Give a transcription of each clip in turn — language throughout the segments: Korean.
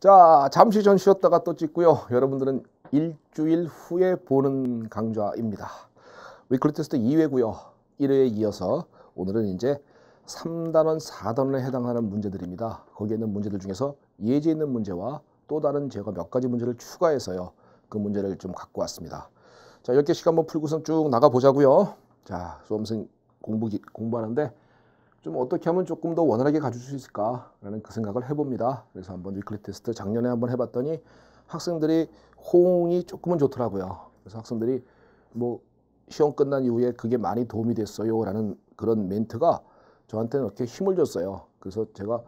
자, 잠시 전 쉬었다가 또 찍고요. 여러분들은 일주일 후에 보는 강좌입니다. 위클리 테스트 2회고요. 1회에 이어서 오늘은 이제 3단원, 4단원에 해당하는 문제들입니다. 거기에 있는 문제들 중에서 예제에 있는 문제와 또 다른 제가 몇 가지 문제를 추가해서요. 그 문제를 좀 갖고 왔습니다. 자, 10개씩 한번 풀고선 쭉 나가보자고요. 자, 수험생 공부하는데 좀 어떻게 하면 조금 더 원활하게 가줄 수 있을까라는 그 생각을 해봅니다. 그래서 한번 위클리 테스트 작년에 한번 해봤더니 학생들이 호응이 조금은 좋더라고요. 그래서 학생들이 뭐 시험 끝난 이후에 그게 많이 도움이 됐어요 라는 그런 멘트가 저한테는 이렇게 힘을 줬어요. 그래서 제가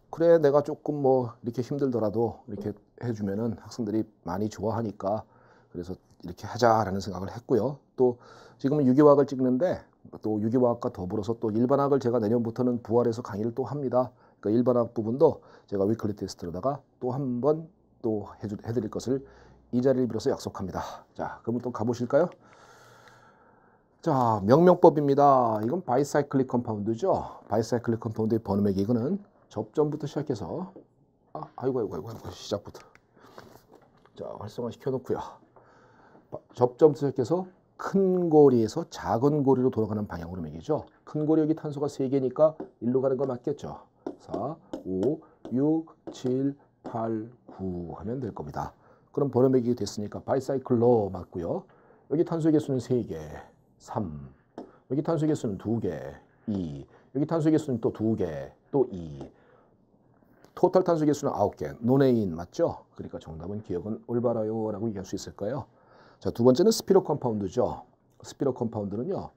그래 내가 조금 뭐 이렇게 힘들더라도 이렇게 해주면은 학생들이 많이 좋아하니까 그래서 이렇게 하자라는 생각을 했고요. 또 지금은 유기화학을 찍는데 또 유기화학과 더불어서 또 일반학을 제가 내년부터는 부활해서 강의를 또 합니다. 그러니까 일반학 부분도 제가 위클리 테스트로다가 또 한 번 또 해드릴 것을 이 자리를 빌어서 약속합니다. 자, 그럼 또 가보실까요? 자, 명명법입니다. 이건 바이사이클릭 컴파운드죠. 바이사이클릭 컴파운드의 번호맥 이거는 접점부터 시작해서 아이고 시작부터 자 활성화 시켜놓고요. 접점부터 시작해서 큰 고리에서 작은 고리로 돌아가는 방향으로 매기죠. 큰 고리 여기 탄소가 3개니까 일로 가는 거 맞겠죠. 4, 5, 6, 7, 8, 9 하면 될 겁니다. 그럼 번호 매기가 됐으니까 바이사이클로 맞고요. 여기 탄소의 개수는 3개, 3. 여기 탄소의 개수는 2개, 2. 여기 탄소의 개수는 또 2개, 또 2. 토탈 탄소 개수는 9개, 노네인 맞죠? 그러니까 정답은 기억은 올바라요 라고 얘기할 수 있을 거예요. 자, 두 번째는 스피로 컴파운드죠. 스피로 컴파운드는요.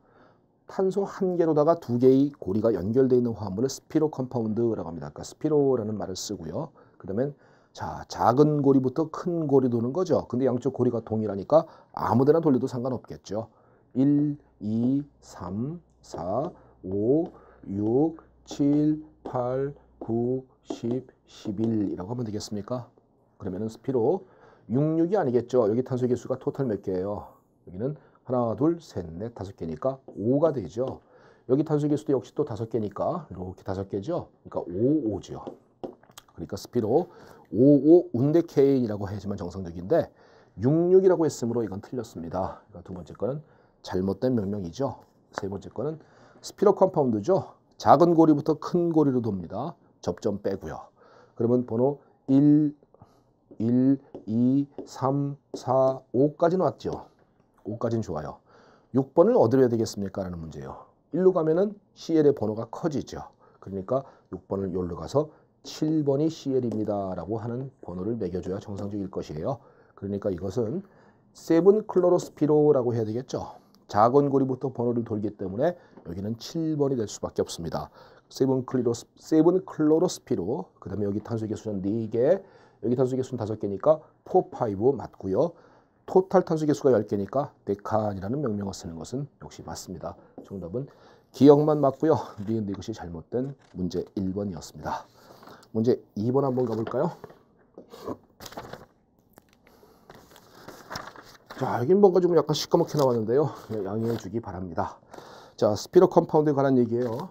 탄소 한 개로다가 2개의 고리가 연결되어 있는 화합물을 스피로 컴파운드라고 합니다. 그러니까 스피로라는 말을 쓰고요. 그 다음에 자, 작은 고리부터 큰 고리 도는 거죠. 근데 양쪽 고리가 동일하니까 아무데나 돌려도 상관없겠죠. 1, 2, 3, 4, 5, 6, 7, 8, 9, 10, 11이라고 하면 되겠습니까? 그러면은 스피로 66이 아니겠죠. 여기 탄소 개수가 토탈 몇 개예요? 여기는 하나, 둘, 셋, 넷, 5개니까 5가 되죠. 여기 탄소 개수도 역시 또 5개니까 이렇게 5개죠. 그러니까 5, 5죠. 그러니까 스피로 55 운데케인이라고 해야지만 정상적인데 66이라고 했으므로 이건 틀렸습니다. 그러니까 두 번째 거는 잘못된 명명이죠. 세 번째 거는 스피로 컴파운드죠. 작은 고리부터 큰 고리로 돕니다. 접점 빼고요. 그러면 번호 1, 2, 3, 4, 5까지는 왔죠. 5까지는 좋아요. 6번을 어디로 해야 되겠습니까? 라는 문제예요. 1로 가면은 CL의 번호가 커지죠. 그러니까 6번을 여기로 가서 7번이 CL입니다. 라고 하는 번호를 매겨줘야 정상적일 것이에요. 그러니까 이것은 세븐 클로로스피로라고 해야 되겠죠. 작은 고리부터 번호를 돌기 때문에 여기는 7번이 될 수밖에 없습니다. 세븐 클로로스피로. 그 다음에 여기 탄소 개수는 4개. 여기 탄소 개수는 5개니까 4, 5 맞고요. 토탈 탄소 개수가 10개니까 데칸이라는 명명을 쓰는 것은 역시 맞습니다. 정답은 기억만 맞고요. 니은 이것이 잘못된 문제 1번이었습니다. 문제 2번 한번 가볼까요? 자, 여긴 뭔가 좀 약간 시꺼멓게 나왔는데요. 양해해 주기 바랍니다. 자, 스피로 컴파운드에 관한 얘기예요.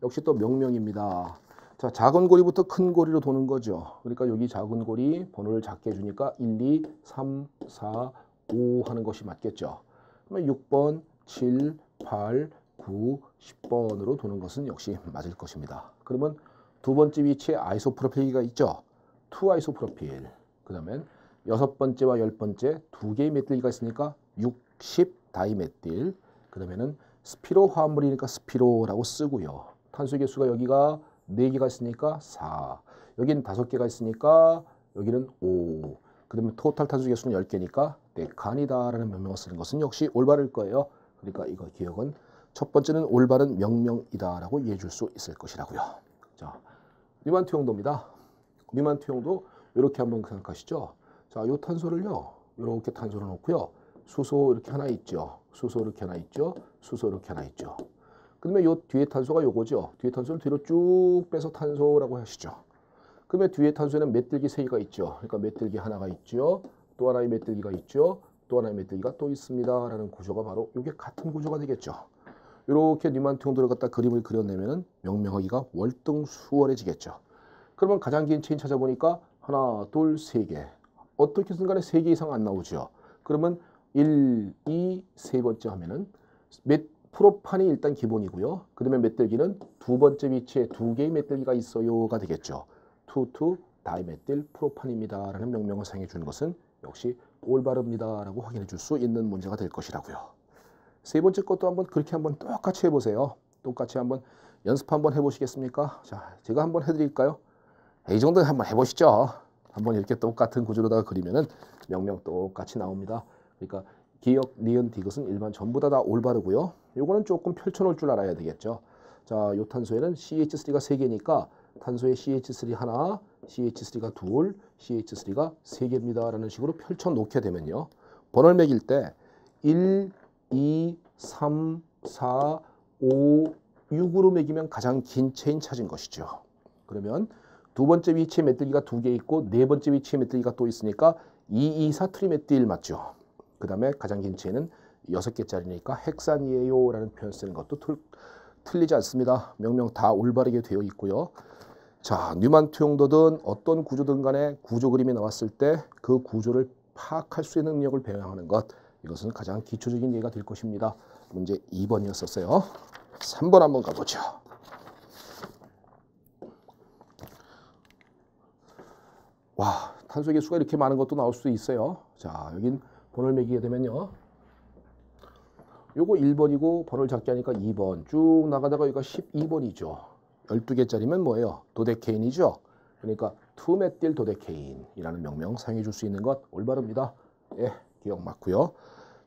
역시 또 명명입니다. 자, 작은 고리부터 큰 고리로 도는 거죠. 그러니까 여기 작은 고리 번호를 작게 해주니까 1, 2, 3, 4, 5 하는 것이 맞겠죠. 그러면 6번, 7, 8, 9, 10번으로 도는 것은 역시 맞을 것입니다. 그러면 두 번째 위치에 아이소프로필기가 있죠. 2아이소프로필. 그 다음에 6번째와 10번째 2개의 메틸기가 있으니까 60 다이메틸. 그 다음에는 스피로 화합물이니까 스피로라고 쓰고요. 탄소 개수가 여기가 4개가 있으니까 4. 여기는 5개가 있으니까 여기는 5. 그 다음에 토탈 탄소 개수는 10개니까 데칸이다라는 명명을 쓰는 것은 역시 올바를 거예요. 그러니까 이거 기억은 첫 번째는 올바른 명명이다라고 이해해 줄 수 있을 것이라고요. 자, 뉴만 투영도입니다. 뉴만 투영도 이렇게 한번 생각하시죠. 자, 이 탄소를요. 이렇게 탄소를 놓고요. 수소 이렇게 하나 있죠. 수소 이렇게 하나 있죠. 수소 이렇게 하나 있죠. 그러면 요 뒤에 탄소가 요거죠. 뒤에 탄소를 뒤로 쭉 빼서 탄소라고 하시죠. 그러면 뒤에 탄소에는 메틸기 3개가 있죠. 그러니까 메틸기 하나가 있죠. 또 하나의 메틸기가 있죠. 또 하나의 메틸기가 또 있습니다. 라는 구조가 바로 이게 같은 구조가 되겠죠. 이렇게 뉴만 투영도를 갖다 그림을 그려내면 명명하기가 월등수월해지겠죠. 그러면 가장 긴 체인 찾아보니까 하나, 둘, 세 개. 어떻게든 간에 세 개 이상 안 나오죠. 그러면 1, 2, 세 번째 하면은 프로판이 일단 기본이고요. 그 다음에 맷들기는 두 번째 위치에 두 개의 맷들기가 있어요가 되겠죠. 2,2 다이메틸 프로판입니다 라는 명명을 사용해 주는 것은 역시 올바릅니다 라고 확인해 줄 수 있는 문제가 될 것이라고요. 세 번째 것도 한번 그렇게 한번 똑같이 해보세요. 똑같이 한번 연습 한번 해보시겠습니까? 자, 제가 한번 해드릴까요? 이 정도는 한번 해보시죠. 한번 이렇게 똑같은 구조로다가 그리면은 명명 똑같이 나옵니다. 그러니까 기역, 니은, 디귿은 일반 전부 다 올바르고요. 요거는 조금 펼쳐놓을 줄 알아야 되겠죠. 자, 요 탄소에는 CH3가 3개니까 탄소에 CH3 하나, CH3가 둘, CH3가 3개입니다. 라는 식으로 펼쳐놓게 되면요. 번호를 매길 때 1, 2, 3, 4, 5, 6으로 매기면 가장 긴 체인 찾은 것이죠. 그러면 두 번째 위치에 맷들기가 2개 있고 네 번째 위치에 맷들기가 또 있으니까 2, 2, 4 트리메틸 맞죠. 그 다음에 가장 긴 체인은 6개짜리니까 헥산이에요 라는 표현 쓰는 것도 틀리지 않습니다. 명명 다 올바르게 되어 있고요. 자, 뉴만 투영도든 어떤 구조든 간에 구조 그림이 나왔을 때 그 구조를 파악할 수 있는 능력을 배양하는 것, 이것은 가장 기초적인 예가 될 것입니다. 문제 2번이었었어요. 3번 한번 가보죠. 와, 탄소 개수가 이렇게 많은 것도 나올 수도 있어요. 자, 여긴 번호를 매기게 되면요. 요거 1번이고 번호를 작게 하니까 2번. 쭉 나가다가 여기가 12번이죠. 12개짜리면 뭐예요? 도데케인이죠. 그러니까 2메틸 도데케인이라는 명명 사용해 줄 수 있는 것 올바릅니다. 예, 기억 맞고요.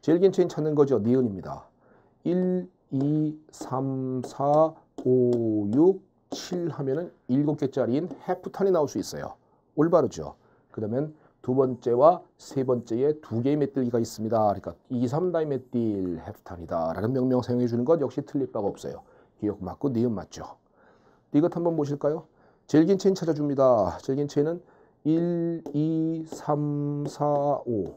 제일 긴 체인 찾는 거죠. 니은입니다. 1, 2, 3, 4, 5, 6, 7 하면은 7개짜리인 헤프탄이 나올 수 있어요. 올바르죠. 그러면 두 번째와 세 번째에 두 개의 맷들기가 있습니다. 그러니까 2, 3 다이메틸 헤프탄이다 라는 명명 사용해 주는 것 역시 틀릴 바가 없어요. 기억 맞고 니은 맞죠. 디귿 한번 보실까요? 제일 긴 체인 찾아줍니다. 제일 긴 체인은 1, 2, 3, 4, 5.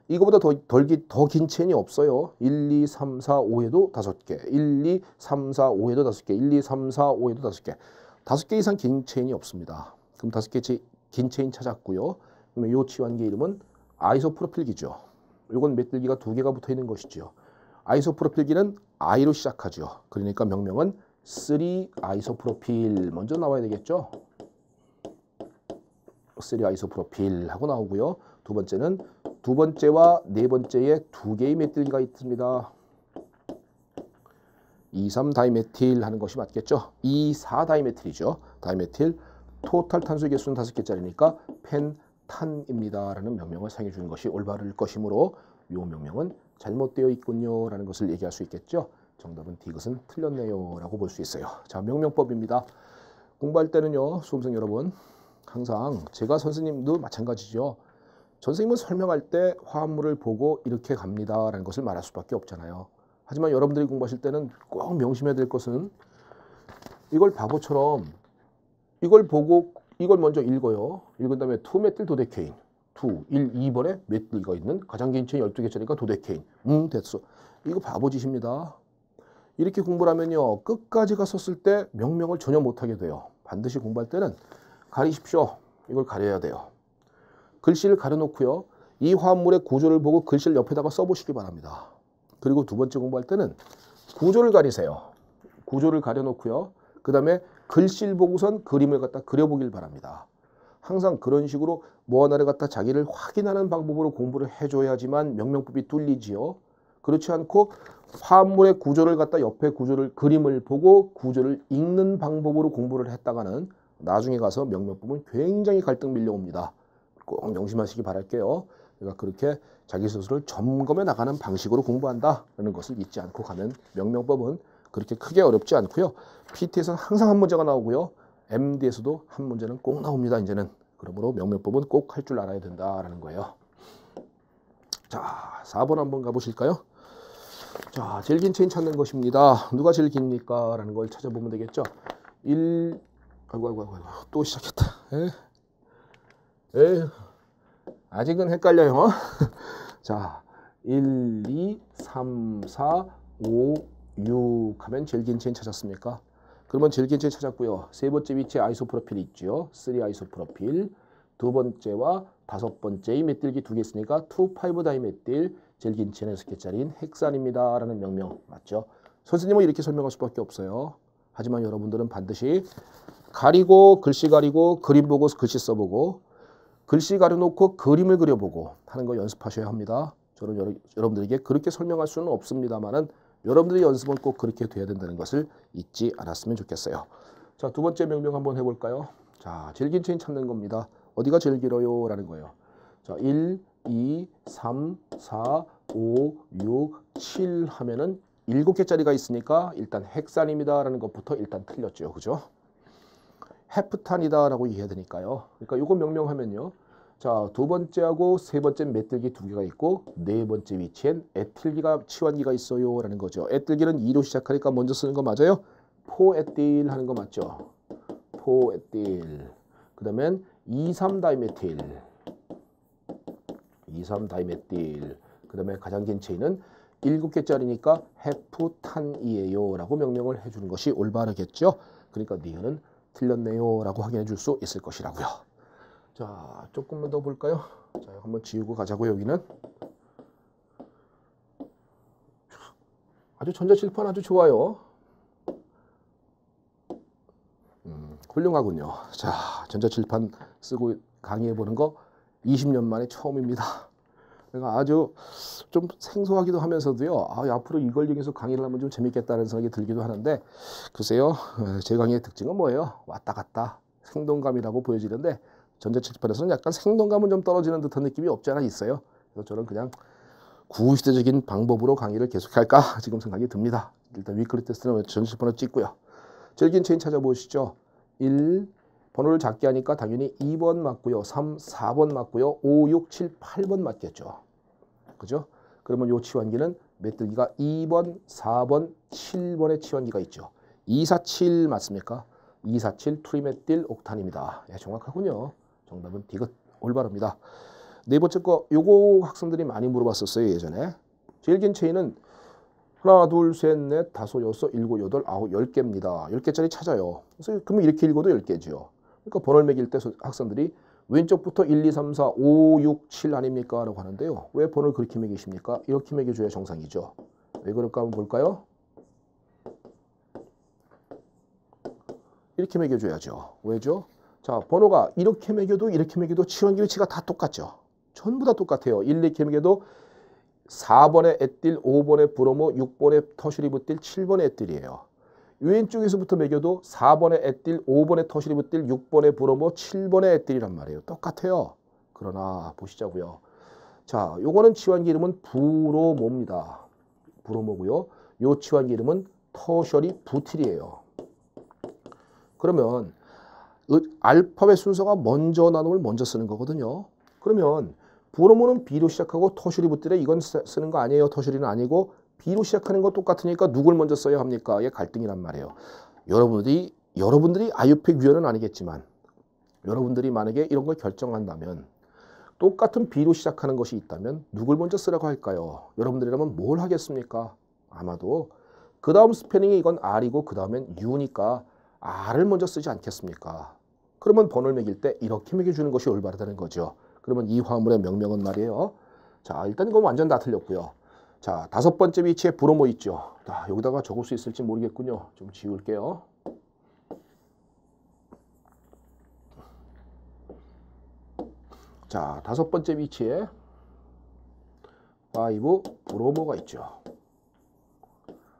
이거보다 더 긴 체인이 없어요. 1, 2, 3, 4, 5에도 5개. 1, 2, 3, 4, 5에도 5개. 1, 2, 3, 4, 5에도 5개. 5개 이상 긴 체인이 없습니다. 그럼 5개 긴 체인 찾았고요. 그러면 이 치환기 이름은 아이소프로필기죠. 이건 맷들기가 2개가 붙어 있는 것이죠. 아이소프로필기는 I로 시작하죠. 그러니까 명명은 3 아이소프로필 먼저 나와야 되겠죠. 3 아이소프로필 하고 나오고요. 두 번째는 두 번째와 네 번째에 두 개의 맷들기가 있습니다. 2, 3 다이메틸 하는 것이 맞겠죠. 2, 4 다이메틸이죠. 다이메틸 토탈 탄소 개수는 5개짜리니까 펜탄입니다 라는 명명을 사용해 주는 것이 올바를 것이므로 이 명명은 잘못되어 있군요 라는 것을 얘기할 수 있겠죠. 정답은 디귿은 틀렸네요 라고 볼 수 있어요. 자, 명명법입니다. 공부할 때는요, 수험생 여러분, 항상 제가 선생님도 마찬가지죠. 선생님은 설명할 때 화합물을 보고 이렇게 갑니다 라는 것을 말할 수밖에 없잖아요. 하지만 여러분들이 공부하실 때는 꼭 명심해야 될 것은 이걸 바보처럼 이걸 보고 이걸 먼저 읽어요. 읽은 다음에 2메틸 도데케인 1, 2번에 맷들기가 있는 가장 긴 체인 12개짜리가 도데케인. 됐어. 이거 바보짓입니다. 이렇게 공부를 하면요. 끝까지 갔었을 때 명명을 전혀 못하게 돼요. 반드시 공부할 때는 가리십시오. 이걸 가려야 돼요. 글씨를 가려놓고요. 이 화합물의 구조를 보고 글씨를 옆에다가 써보시기 바랍니다. 그리고 두 번째 공부할 때는 구조를 가리세요. 구조를 가려놓고요. 그 다음에 글씨를 보고선 그림을 갖다 그려보길 바랍니다. 항상 그런 식으로 뭐 하나를 갖다 자기를 확인하는 방법으로 공부를 해줘야지만 명명법이 뚫리지요. 그렇지 않고 화합물의 구조를 갖다 옆에 구조를 그림을 보고 구조를 읽는 방법으로 공부를 했다가는 나중에 가서 명명법은 굉장히 갈등 밀려옵니다. 꼭 명심하시기 바랄게요. 그러니까 그렇게 자기 스스로를 점검해 나가는 방식으로 공부한다라는 것을 잊지 않고 가면 명명법은 그렇게 크게 어렵지 않고요. PT에서는 항상 한 문제가 나오고요. MD에서도 한 문제는 꼭 나옵니다. 이제는. 그러므로 명명법은 꼭 할 줄 알아야 된다라는 거예요. 자, 4번 한번 가보실까요? 자, 제일 긴 체인 찾는 것입니다. 누가 제일 깁니까? 라는 걸 찾아보면 되겠죠. 1, 아이고, 또 시작했다. 아직은 헷갈려요. 자, 1, 2, 3, 4, 5, 6 하면 제일 긴 체인 찾았습니까? 그러면 제일 긴 체인 찾았고요. 세 번째 위치에 아이소프로필이 있죠. 3 아이소프로필. 두 번째와 다섯 번째의 메틸기 두 개 있으니까 2,5 다이메틸 제일 긴 체인의 6개짜리인 헥산입니다. 라는 명명 맞죠? 선생님은 이렇게 설명할 수밖에 없어요. 하지만 여러분들은 반드시 가리고 글씨 가리고 그림 보고 글씨 써보고 글씨 가려놓고 그림을 그려보고 하는 거 연습하셔야 합니다. 저는 여러분들에게 그렇게 설명할 수는 없습니다만은 여러분들의 연습은 꼭 그렇게 돼야 된다는 것을 잊지 않았으면 좋겠어요. 자, 두 번째 명명 한번 해볼까요? 자, 제일 긴 체인 찾는 겁니다. 어디가 제일 길어요? 라는 거예요. 자, 1, 2, 3, 4, 5, 6, 7 하면은 7개짜리가 있으니까 일단 헥산입니다. 라는 것부터 일단 틀렸죠. 그죠? 헤프탄이다 라고 이해해야 되니까요. 그러니까 이거 명명하면요. 자, 두 번째하고 세 번째 메틸기 두 개가 있고 네 번째 위치엔 에틸기가 치환기가 있어요 라는 거죠. 에틸기는 2로 시작하니까 먼저 쓰는 거 맞아요? 포에틸 하는 거 맞죠? 포에틸. 그 다음엔 2,3-다이메틸. 2,3-다이메틸. 그 다음에 가장 긴 체인은 7개짜리니까 헤프탄이에요 라고 명명을 해주는 것이 올바르겠죠. 그러니까 니은은 틀렸네요 라고 확인해 줄 수 있을 것이라고요. 자, 조금만 더 볼까요? 자, 한번 지우고 가자고요. 여기는 아주 전자칠판 아주 좋아요. 훌륭하군요. 자, 전자칠판 쓰고 강의해 보는 거 20년 만에 처음입니다. 그러니까 아주 좀 생소하기도 하면서도요. 아, 앞으로 이걸 이용해서 강의를 하면 좀 재밌겠다는 생각이 들기도 하는데 글쎄요. 제 강의의 특징은 뭐예요? 왔다 갔다 생동감이라고 보여지는데 전자칠판에서는 약간 생동감은 좀 떨어지는 듯한 느낌이 없지 않아 있어요. 그래서 저는 그냥 구시대적인 방법으로 강의를 계속할까 지금 생각이 듭니다. 일단 위클리 테스트는 전자칠판을 찍고요. 제일 긴 체인 찾아보시죠. 1, 번호를 작게 하니까 당연히 2번 맞고요. 3, 4번 맞고요. 5, 6, 7, 8번 맞겠죠. 그죠? 그러면 요 치환기는 메틀기가 2번, 4번, 7번의 치환기가 있죠. 247 맞습니까? 247 트리메틸 옥탄입니다. 예, 정확하군요. 정답은 디귿 올바릅니다. 네 번째 거 요거 학생들이 많이 물어봤었어요. 예전에. 제일 긴 체인은 하나, 둘, 셋, 넷, 다섯, 여섯, 일곱, 여덟, 아홉, 10개입니다. 10개짜리 찾아요. 그래서 그러면 이렇게 읽어도 10개죠. 그러니까 번호를 매길 때 학생들이 왼쪽부터 1, 2, 3, 4, 5, 6, 7 아닙니까? 라고 하는데요. 왜 번호를 그렇게 매기십니까? 이렇게 매겨줘야 정상이죠. 왜 그럴까 한번 볼까요? 이렇게 매겨줘야죠. 왜죠? 자, 번호가 이렇게 매겨도 치환기 위치가 다 똑같죠. 전부 다 똑같아요. 1, 2개 매겨도 4번에 에틸, 5번에 브로모, 6번에 터시리부틸, 7번에 에틸이에요. 왼쪽에서부터 매겨도 4번에 에틸, 5번에 터시리부틸, 6번에 브로모, 7번에 에틸이란 말이에요. 똑같아요. 그러나 보시자고요. 자, 요거는 치환기 이름은 브로모입니다. 브로모고요. 요 치환기 이름은 터셔리 부틸이에요. 그러면 알파벳 순서가 먼저 나눔을 먼저 쓰는 거거든요. 그러면 브로모는 B로 시작하고 터슈리부틸에 이건 쓰는 거 아니에요. 터슈리는 아니고 B로 시작하는 거 똑같으니까 누굴 먼저 써야 합니까? 이게 갈등이란 말이에요. 여러분들이 아유팩 위원은 아니겠지만 여러분들이 만약에 이런 걸 결정한다면 똑같은 B로 시작하는 것이 있다면 누굴 먼저 쓰라고 할까요? 여러분들이라면 뭘 하겠습니까? 아마도 그 다음 스페링이 이건 R이고 그 다음엔 U니까 R을 먼저 쓰지 않겠습니까? 그러면 번호를 매길 때 이렇게 매겨주는 것이 올바르다는 거죠. 그러면 이 화물의 명명은 말이에요. 자, 일단 이건 완전 다 틀렸고요. 자, 다섯 번째 위치에 브로모 있죠. 자, 여기다가 적을 수 있을지 모르겠군요. 좀 지울게요. 자, 다섯 번째 위치에 5 브로모가 있죠.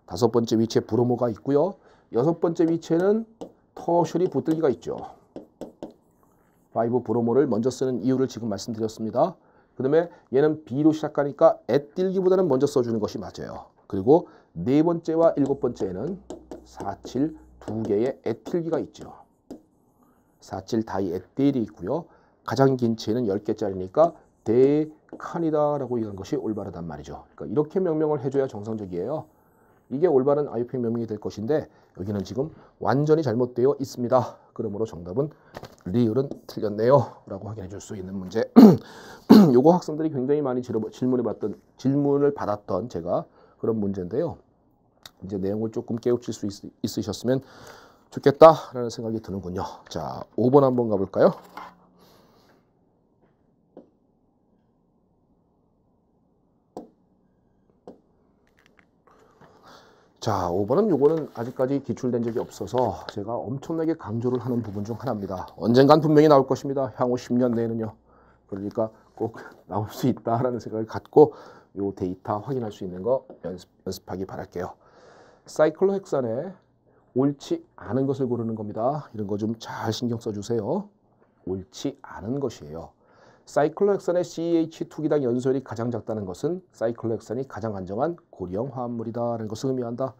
다섯 번째 위치에 브로모가 있고요. 여섯 번째 위치에는 터슈리 부들기가 있죠. 5 브로모를 먼저 쓰는 이유를 지금 말씀드렸습니다. 그 다음에 얘는 B로 시작하니까 에틸기보다는 먼저 써주는 것이 맞아요. 그리고 네 번째와 일곱 번째에는 47 두 개의 에틸기가 있죠. 47 다이 에틸이 있고요. 가장 긴 체는 10개짜리니까 데칸이다라고 얘기한 것이 올바르단 말이죠. 그러니까 이렇게 명명을 해줘야 정상적이에요. 이게 올바른 아이팩 명명이 될 것인데 여기는 지금 완전히 잘못되어 있습니다. 그러므로 정답은 리을은 틀렸네요 라고 확인해 줄 수 있는 문제. 요거 학생들이 굉장히 많이 질문을 받았던 제가 그런 문제인데요. 이제 내용을 조금 깨우칠 수 있으셨으면 좋겠다라는 생각이 드는군요. 자, 5번 한번 가볼까요? 자, 5번은 요거는 아직까지 기출된 적이 없어서 제가 엄청나게 강조를 하는 부분 중 하나입니다. 언젠간 분명히 나올 것입니다. 향후 10년 내에는요. 그러니까 꼭 나올 수 있다라는 생각을 갖고 요 데이터 확인할 수 있는 거 연습하기 바랄게요. 사이클로헥산에 옳지 않은 것을 고르는 겁니다. 이런 거 좀 잘 신경 써주세요. 옳지 않은 것이에요. 사이클로헥산의 CH2기당 연소율이 가장 작다는 것은 사이클로헥산이 가장 안정한 고리형 화합물이다라는 것을 의미한다.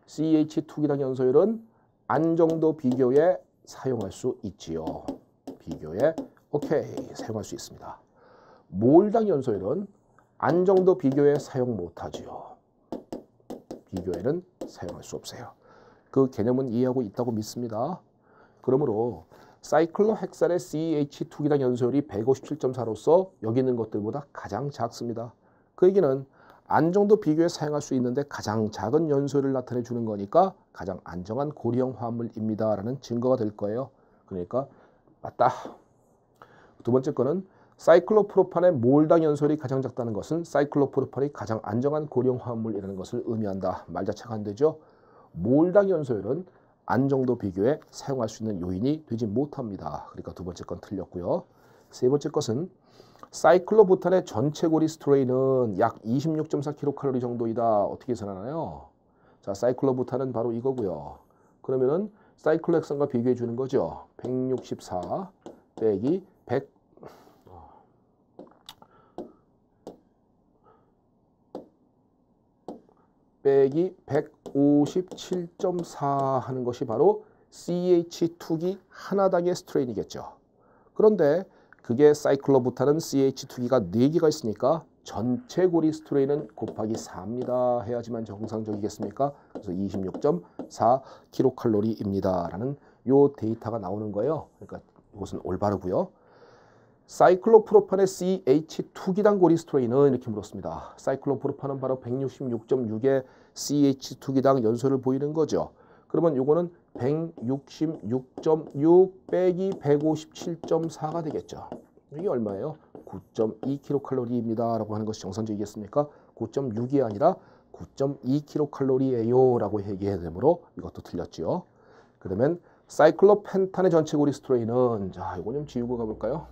CH2기당 연소율은 안정도 비교에 사용할 수 있지요. 비교에 오케이 사용할 수 있습니다. 몰당 연소율은 안정도 비교에 사용 못하지요. 비교에는 사용할 수 없어요. 그 개념은 이해하고 있다고 믿습니다. 그러므로 사이클로헥산의 CH2기당 연소율이 157.4로서 여기 있는 것들보다 가장 작습니다. 그 얘기는 안정도 비교에 사용할 수 있는데 가장 작은 연소율을 나타내 주는 거니까 가장 안정한 고리형 화합물입니다 라는 증거가 될 거예요. 그러니까 맞다. 두 번째 거는 사이클로프로판의 몰당 연소율이 가장 작다는 것은 사이클로프로판이 가장 안정한 고리형 화합물이라는 것을 의미한다. 말 자체가 안 되죠. 몰당 연소율은 안정도 비교에 사용할 수 있는 요인이 되지 못합니다. 그러니까 두 번째 건 틀렸고요. 세 번째 것은 사이클로부탄의 전체 고리 스트레인은 약 26.4kcal 정도이다. 어떻게 계산하나요? 자, 사이클로부탄은 바로 이거고요. 그러면은 사이클로헥산과 비교해 주는 거죠. 164 빼기 100 빼기 157.4 하는 것이 바로 CH2기 하나당의 스트레인이겠죠. 그런데 그게 사이클로부탄은 CH2기가 4개가 있으니까 전체 고리 스트레인은 곱하기 4입니다. 해야지만 정상적이겠습니까? 그래서 26.4kcal입니다. 라는 요 데이터가 나오는 거예요. 그러니까 이것은 올바르고요. 사이클로프로판의 CH2기당 고리 스트레인은 이렇게 물었습니다. 사이클로프로판은 바로 166.6의 CH2기당 연소를 보이는 거죠. 그러면 요거는 166.6 빼기 157.4가 되겠죠. 이게 얼마예요? 9.2kcal입니다. 라고 하는 것이 정상적이겠습니까? 9.6이 아니라 9.2kcal이에요. 라고 얘기해야 되므로 이것도 틀렸죠. 그러면 사이클로펜탄의 전체 고리 스트레인은 자, 이거 좀 지우고 가볼까요?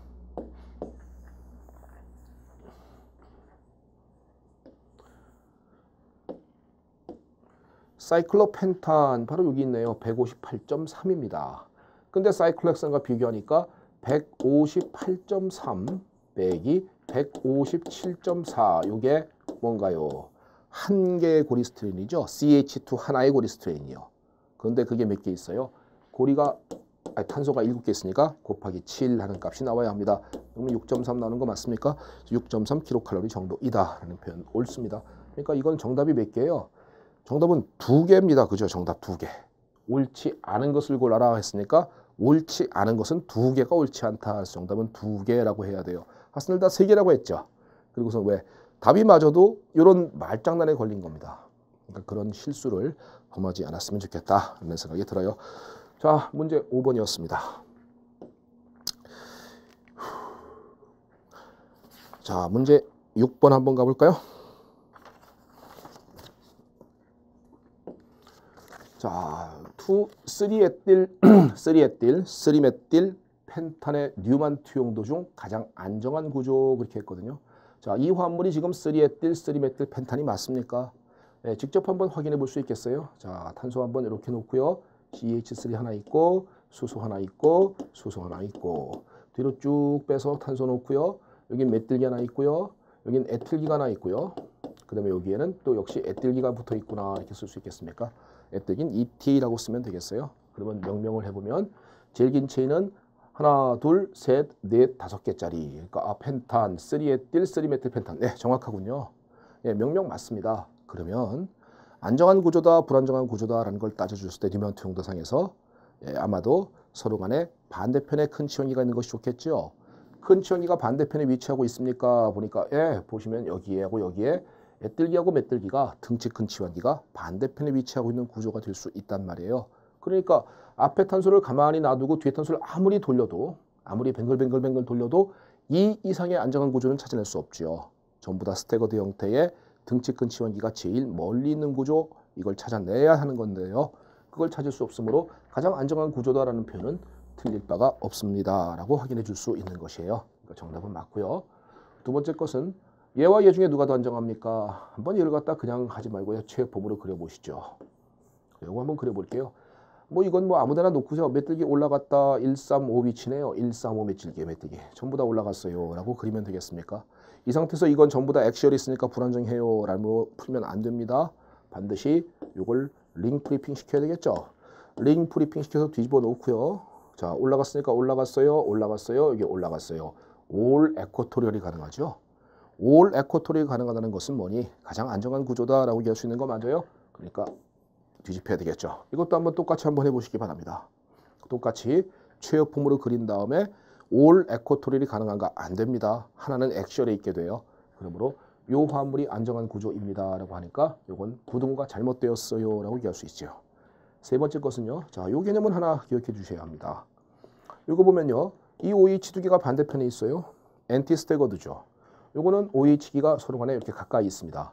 사이클로펜탄 바로 여기 있네요. 158.3입니다. 근데 사이클로헥산과 비교하니까 158.3 빼기 157.4 이게 뭔가요? 한 개의 고리 스트레인이죠. CH2 하나의 고리 스트레인이요. 그런데 그게 몇 개 있어요? 탄소가 7개 있으니까 곱하기 7 하는 값이 나와야 합니다. 그러면 6.3 나오는 거 맞습니까? 6.3kcal 정도이다 라는 표현 옳습니다. 그러니까 이건 정답이 몇 개예요? 정답은 2개입니다. 그죠? 정답 2개. 옳지 않은 것을 골라라 했으니까 옳지 않은 것은 2개가 옳지 않다. 정답은 2개라고 해야 돼요. 하스늘 다 3개라고 했죠. 그리고서 왜? 답이 맞아도 이런 말장난에 걸린 겁니다. 그러니까 그런 실수를 범하지 않았으면 좋겠다 라는 생각이 들어요. 자, 문제 5번이었습니다. 자, 문제 6번 한번 가볼까요? 자, 3에틸, 3메틸 펜탄의 뉴만트 용도 중 가장 안정한 구조 그렇게 했거든요. 자, 이 화합물이 지금 3에틸, 3메틸 펜탄이 맞습니까? 네, 직접 한번 확인해 볼 수 있겠어요? 자, 탄소 한번 이렇게 놓고요. CH3 하나 있고, 수소 하나 있고, 수소 하나 있고, 뒤로 쭉 빼서 탄소 놓고요. 여긴 메틸기 하나 있고요. 여긴 에틸기가 하나 있고요. 그 다음에 여기에는 또 역시 에틸기가 붙어 있구나 이렇게 쓸 수 있겠습니까? 에틸긴 ETA라고 쓰면 되겠어요. 그러면 명명을 해보면 제일 긴 체인은 하나, 둘, 셋, 넷, 5개짜리. 그러니까 펜탄, 3에틸, 3메틸 펜탄. 네, 정확하군요. 네, 명명 맞습니다. 그러면 안정한 구조다, 불안정한 구조다라는 걸 따져줬을 때 뉴만트 용도상에서 아마도 서로 간에 반대편에 큰 치원기가 있는 것이 좋겠죠. 큰 치원기가 반대편에 위치하고 있습니까? 보니까 보시면 여기하고 여기에 에틸기하고 메틸기가 등치 큰 치원기가 반대편에 위치하고 있는 구조가 될 수 있단 말이에요. 그러니까 앞에 탄소를 가만히 놔두고 뒤에 탄소를 아무리 돌려도 아무리 뱅글뱅글 돌려도 이 이상의 안정한 구조는 찾아낼 수 없죠. 전부 다 스태거드 형태의 등치큰 치원기가 제일 멀리 있는 구조 이걸 찾아내야 하는 건데요. 그걸 찾을 수 없으므로 가장 안정한 구조다라는 표현은 틀릴 바가 없습니다. 라고 확인해 줄 수 있는 것이에요. 그러니까 정답은 맞고요. 두 번째 것은 얘와 얘 중에 누가 더 안정합니까? 한번 얘를 갖다 그냥 하지 말고 최form으로 그려보시죠. 이거 한번 그려볼게요. 뭐 이건 뭐 아무데나 놓고서 메뚜기 올라갔다 135 위치네요. 135 메뚜기 전부 다 올라갔어요. 라고 그리면 되겠습니까? 이 상태에서 이건 전부 다 액시얼이 있으니까 불안정해요. 라고 풀면 안 됩니다. 반드시 이걸 링 프리핑 시켜야 되겠죠. 링 프리핑 시켜서 뒤집어 놓고요. 자, 올라갔으니까 올라갔어요. 여기 올라갔어요. 올 에쿼토리얼이 가능하죠. 올 에쿼토리얼이 가능하다는 것은 뭐니? 가장 안정한 구조다라고 얘기할 수 있는 거 맞아요? 그러니까 뒤집혀야 되겠죠. 이것도 한번 똑같이 한번 해보시기 바랍니다. 똑같이 최여품으로 그린 다음에 올 에쿼토리얼이 가능한가? 안 됩니다. 하나는 액시얼에 있게 돼요. 그러므로 요 화합물이 안정한 구조입니다. 라고 하니까 요건 부등호가 잘못되었어요. 라고 얘기할 수 있죠. 세 번째 것은요. 자, 요 개념은 하나 기억해 주셔야 합니다. 요거 보면요. 이 OH 두 개가 반대편에 있어요. 엔티스테거드죠. 요거는 OH기가 서로 간에 이렇게 가까이 있습니다.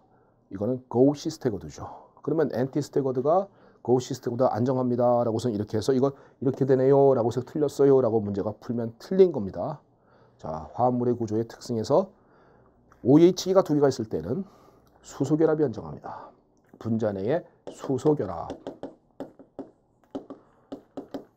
이거는 고시스테거드죠. 그러면 엔티스테거드가 고시스테거드 안정합니다. 라고서 이렇게 해서 이거 이렇게 되네요. 라고 해서 틀렸어요. 라고 문제가 풀면 틀린 겁니다. 자, 화합물의 구조의 특성에서 OH기가 두 개가 있을 때는 수소결합이 안정합니다. 분자 내의 수소결합.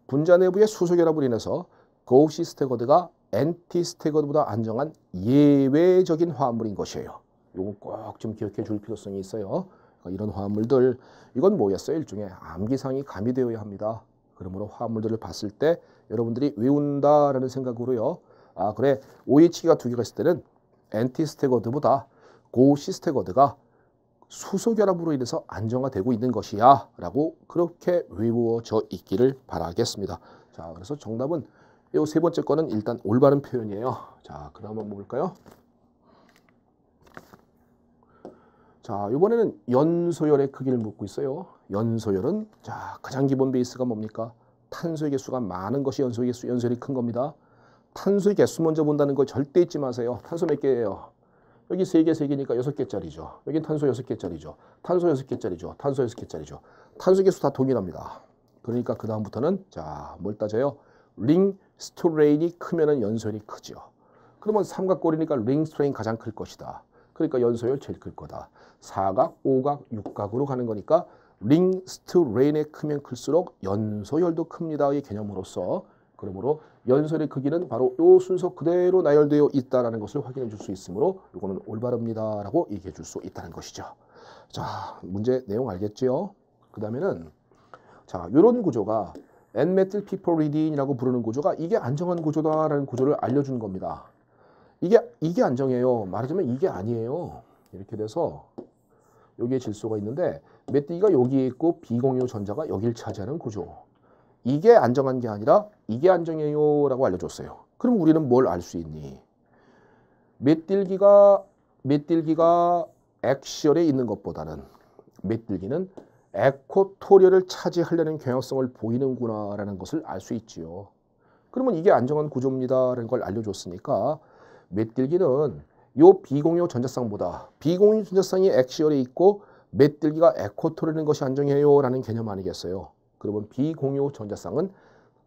분자 내부의 수소결합으로 인해서 고시스테거드가 엔티스테거드보다 안정한 예외적인 화합물인 것이에요. 이건 꼭 좀 기억해 줄 필요성이 있어요. 그러니까 이런 화합물들, 이건 뭐였어요? 일종의 암기사항이 가미되어야 합니다. 그러므로 화합물들을 봤을 때 여러분들이 외운다라는 생각으로요. 아, 그래. OH가 두 개가 있을 때는 엔티스테거드보다 고시스테거드가 수소결합으로 인해서 안정화되고 있는 것이야 라고 그렇게 외워져 있기를 바라겠습니다. 자, 그래서 정답은 이 세 번째 거는 일단 올바른 표현이에요. 자, 그 다음 한번 볼까요? 자, 이번에는 연소열의 크기를 묻고 있어요. 연소열은 자, 가장 기본 베이스가 뭡니까? 탄소의 개수가 많은 것이 연소열이 큰 겁니다. 탄소의 개수 먼저 본다는 걸 절대 잊지 마세요. 탄소 몇 개예요? 여기 3개, 3개니까 6개짜리죠. 여긴 탄소 6개짜리죠. 탄소 6개짜리죠. 탄소 6개짜리죠. 탄소 개수 다 동일합니다. 그러니까 그 다음부터는 자, 뭘 따져요? 링 스트레인이 크면은 연소열이 크죠. 그러면 삼각골이니까 링 스트레인 가장 클 것이다. 그러니까 연소열 제일 클 거다. 사각, 오각, 육각으로 가는 거니까 링 스트레인이 크면 클수록 연소열도 큽니다의 개념으로서 그러므로 연소열의 크기는 바로 이 순서 그대로 나열되어 있다는 것을 확인해 줄 수 있으므로 이거는 올바릅니다 라고 얘기해 줄 수 있다는 것이죠. 자, 문제 내용 알겠죠? 그 다음에는 자, 이런 구조가 N-메틸 피퍼리딘이라고 부르는 구조가 이게 안정한 구조다라는 구조를 알려주는 겁니다. 이게 안정해요. 말하자면 이게 아니에요. 이렇게 돼서 여기에 질소가 있는데 메띠가 여기에 있고 비공유 전자가 여기를 차지하는 구조. 이게 안정한 게 아니라 이게 안정해요 라고 알려줬어요. 그럼 우리는 뭘 알 수 있니? 메틸기가 액시얼에 있는 것보다는 메틸기는 에쿼토리얼을 차지하려는 경향성을 보이는구나 라는 것을 알 수 있지요. 그러면 이게 안정한 구조입니다 라는 걸 알려줬으니까 메틸기는 요 비공유 전자쌍보다 비공유 전자쌍이 액시얼에 있고 메틸기가 에쿼토리얼인 것이 안정해요 라는 개념 아니겠어요. 그러면 비공유 전자쌍은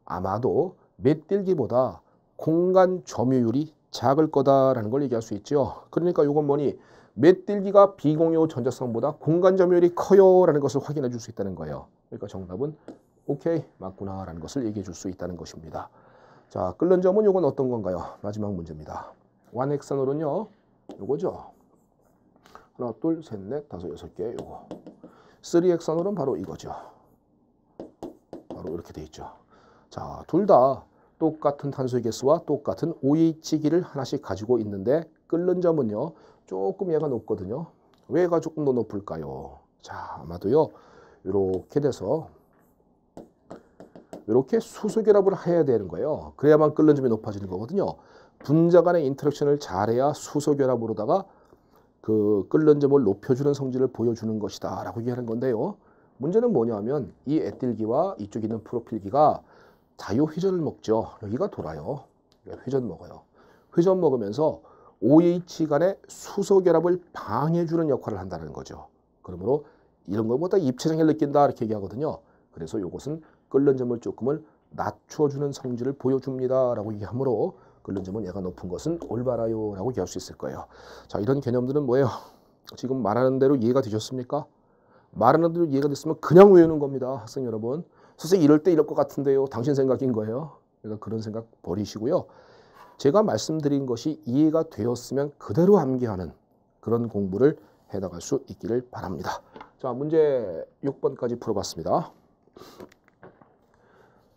아마도 메틸기보다 공간 점유율이 작을 거다라는 걸 얘기할 수 있죠. 그러니까 이건 뭐니? 메틸기가 비공유 전자쌍보다 공간 점유율이 커요 라는 것을 확인해 줄 수 있다는 거예요. 그러니까 정답은 오케이 맞구나 라는 것을 얘기해 줄 수 있다는 것입니다. 자, 끓는 점은 이건 어떤 건가요? 마지막 문제입니다. 완핵산으로는요 요거죠. 하나, 둘, 셋, 넷, 다섯, 6개 요거. 3핵산으로는 바로 이거죠. 바로 이렇게 돼 있죠. 자, 둘 다 똑같은 탄소의 개수와 똑같은 OH기를 하나씩 가지고 있는데 끓는 점은요 조금 얘가 높거든요. 왜 얘가 조금 더 높을까요? 자, 아마도요 이렇게 돼서 이렇게 수소결합을 해야 되는 거예요. 그래야만 끓는 점이 높아지는 거거든요. 분자 간의 인터랙션을 잘해야 수소결합으로다가 그 끓는 점을 높여주는 성질을 보여주는 것이다 라고 얘기하는 건데요. 문제는 뭐냐면 이 에틸기와 이쪽에 있는 프로필기가 자유회전을 먹죠. 여기가 돌아요. 회전 먹어요. 회전 먹으면서 OH 간의 수소 결합을 방해해주는 역할을 한다는 거죠. 그러므로 이런 것보다 입체장애를 느낀다 이렇게 얘기하거든요. 그래서 이것은 끓는 점을 조금을 낮춰주는 성질을 보여줍니다 라고 얘기하므로 끓는 점은 얘가 높은 것은 올바라요 라고 얘기할 수 있을 거예요. 자, 이런 개념들은 뭐예요? 지금 말하는 대로 이해가 되셨습니까? 말하는 대로 이해가 됐으면 그냥 외우는 겁니다. 학생 여러분. 선생님 이럴 때 이럴 것 같은데요. 당신 생각인 거예요. 그러니까 그런 생각 버리시고요. 제가 말씀드린 것이 이해가 되었으면 그대로 암기하는 그런 공부를 해나갈 수 있기를 바랍니다. 자, 문제 6번까지 풀어봤습니다.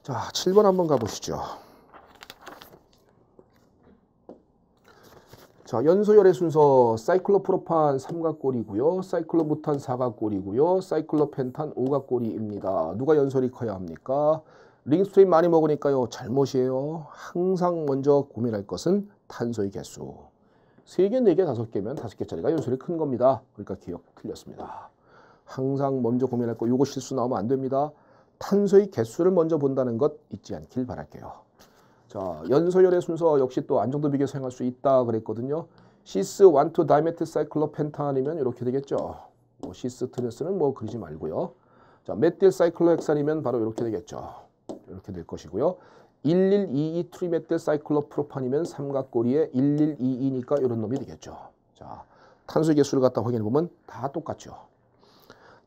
자, 7번 한번 가보시죠. 자, 연소열의 순서 사이클로프로판 삼각골이고요. 사이클로부탄 사각골이고요. 사이클로펜탄 오각골입니다. 누가 연소율이 커야 합니까? 링스트림 많이 먹으니까요. 잘못이에요. 항상 먼저 고민할 것은 탄소의 개수. 3개, 4개, 5개면 5개짜리가 연소율이 큰 겁니다. 그러니까 기억 틀렸습니다. 항상 먼저 고민할 거, 요거 실수 나오면 안 됩니다. 탄소의 개수를 먼저 본다는 것 잊지 않길 바랄게요. 자, 연소열의 순서 역시 또 안정도 비교 사용할 수 있다 그랬거든요. 시스 1,2 다이메틸 사이클로펜탄이면 이렇게 되겠죠. 뭐 시스 트랜스는 뭐 그리지 말고요. 자, 메틸 사이클로헥산이면 바로 이렇게 되겠죠. 이렇게 될 것이고요. 1122 트리메틸 사이클로프로판이면 삼각고리에 1122니까 이런 놈이 되겠죠. 자, 탄소 개수를 갖다 확인해 보면 다 똑같죠.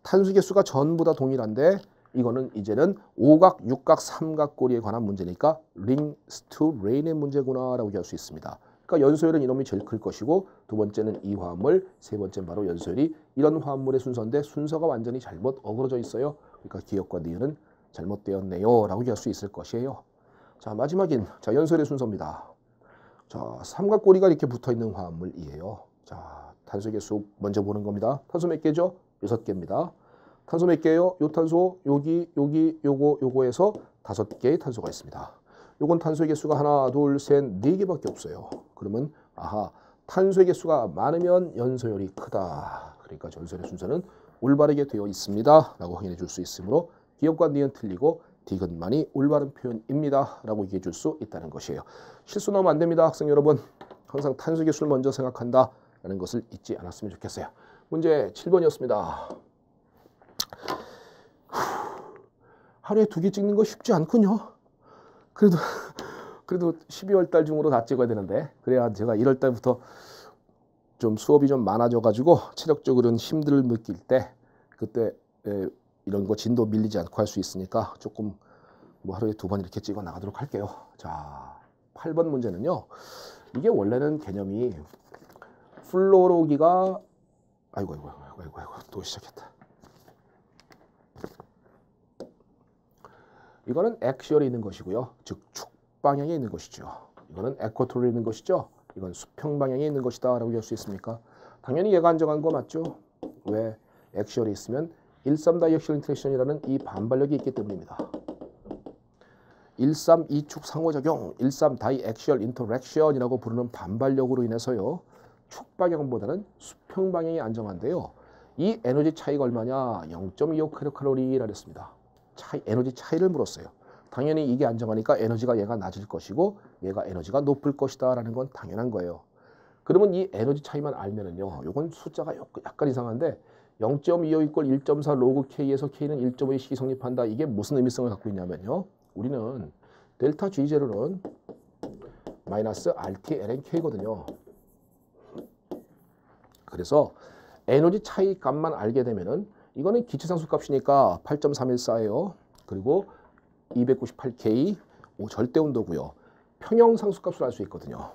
탄소 개수가 전부 다 동일한데 이거는 이제는 오각, 육각, 삼각고리에 관한 문제니까 링스 투 레인의 문제구나라고 할 수 있습니다. 그러니까 연소율은 이놈이 제일 클 것이고 두 번째는 이 화합물, 세 번째는 바로 연소율이 이런 화합물의 순서인데 순서가 완전히 잘못 어그러져 있어요. 그러니까 기억과 니은은 잘못되었네요 라고 할 수 있을 것이에요. 자, 마지막인 자 연소율의 순서입니다. 자, 삼각고리가 이렇게 붙어있는 화합물이에요. 자, 탄소 개수 먼저 보는 겁니다. 탄소 몇 개죠? 6개입니다. 탄소 몇 개예요? 요 탄소, 여기, 요거에서 5개의 탄소가 있습니다. 요건 탄소의 개수가 하나, 둘, 셋, 4개밖에 없어요. 그러면 아하, 탄소의 개수가 많으면 연소율이 크다. 그러니까 연소율의 순서는 올바르게 되어 있습니다. 라고 확인해 줄 수 있으므로 기억과 니은 틀리고 디귿만이 올바른 표현입니다. 라고 얘기해 줄 수 있다는 것이에요. 실수 나오면 안 됩니다. 학생 여러분. 항상 탄소 개수를 먼저 생각한다. 라는 것을 잊지 않았으면 좋겠어요. 문제 7번이었습니다. 하루에 2개 찍는 거 쉽지 않군요. 그래도 12월 달 중으로 다 찍어야 되는데 그래야 제가 1월 달부터 좀 수업이 좀 많아져 가지고 체력적으로는 힘듦을 느낄 때 그때 이런 거 진도 밀리지 않고 할 수 있으니까 조금 뭐 하루에 2번 이렇게 찍어 나가도록 할게요. 자, 8번 문제는요. 이게 원래는 개념이 플로로기가 아이고 또 시작했다. 이거는 액시얼에 있는 것이고요. 즉 축방향에 있는 것이죠. 이거는 에쿼토리에 있는 것이죠. 이건 수평 방향에 있는 것이다 라고 할 수 있습니까? 당연히 얘가 안정한 거 맞죠? 왜? 액시얼에 있으면 1,3 다이액시얼 인터랙션이라는 이 반발력이 있기 때문입니다. 1,3 이축 상호작용, 1,3 다이액시얼 인터랙션이라고 부르는 반발력으로 인해서요. 축방향보다는 수평 방향이 안정한데요. 이 에너지 차이가 얼마냐? 0.25kcal 그랬습니다. 에너지 차이를 물었어요. 당연히 이게 안정하니까 에너지가 얘가 낮을 것이고 얘가 에너지가 높을 것이다 라는 건 당연한 거예요. 그러면 이 에너지 차이만 알면은요. 요건 숫자가 약간 이상한데 0.25 이퀄 1.4 로그 K에서 K는 1.5의 식이 성립한다. 이게 무슨 의미성을 갖고 있냐면요. 우리는 델타 G0는 마이너스 RT ln K거든요. 그래서 에너지 차이 값만 알게 되면은 이거는 기체상수 값이니까 8.314예요. 그리고 298K 절대 온도고요. 평형상수 값을 알 수 있거든요.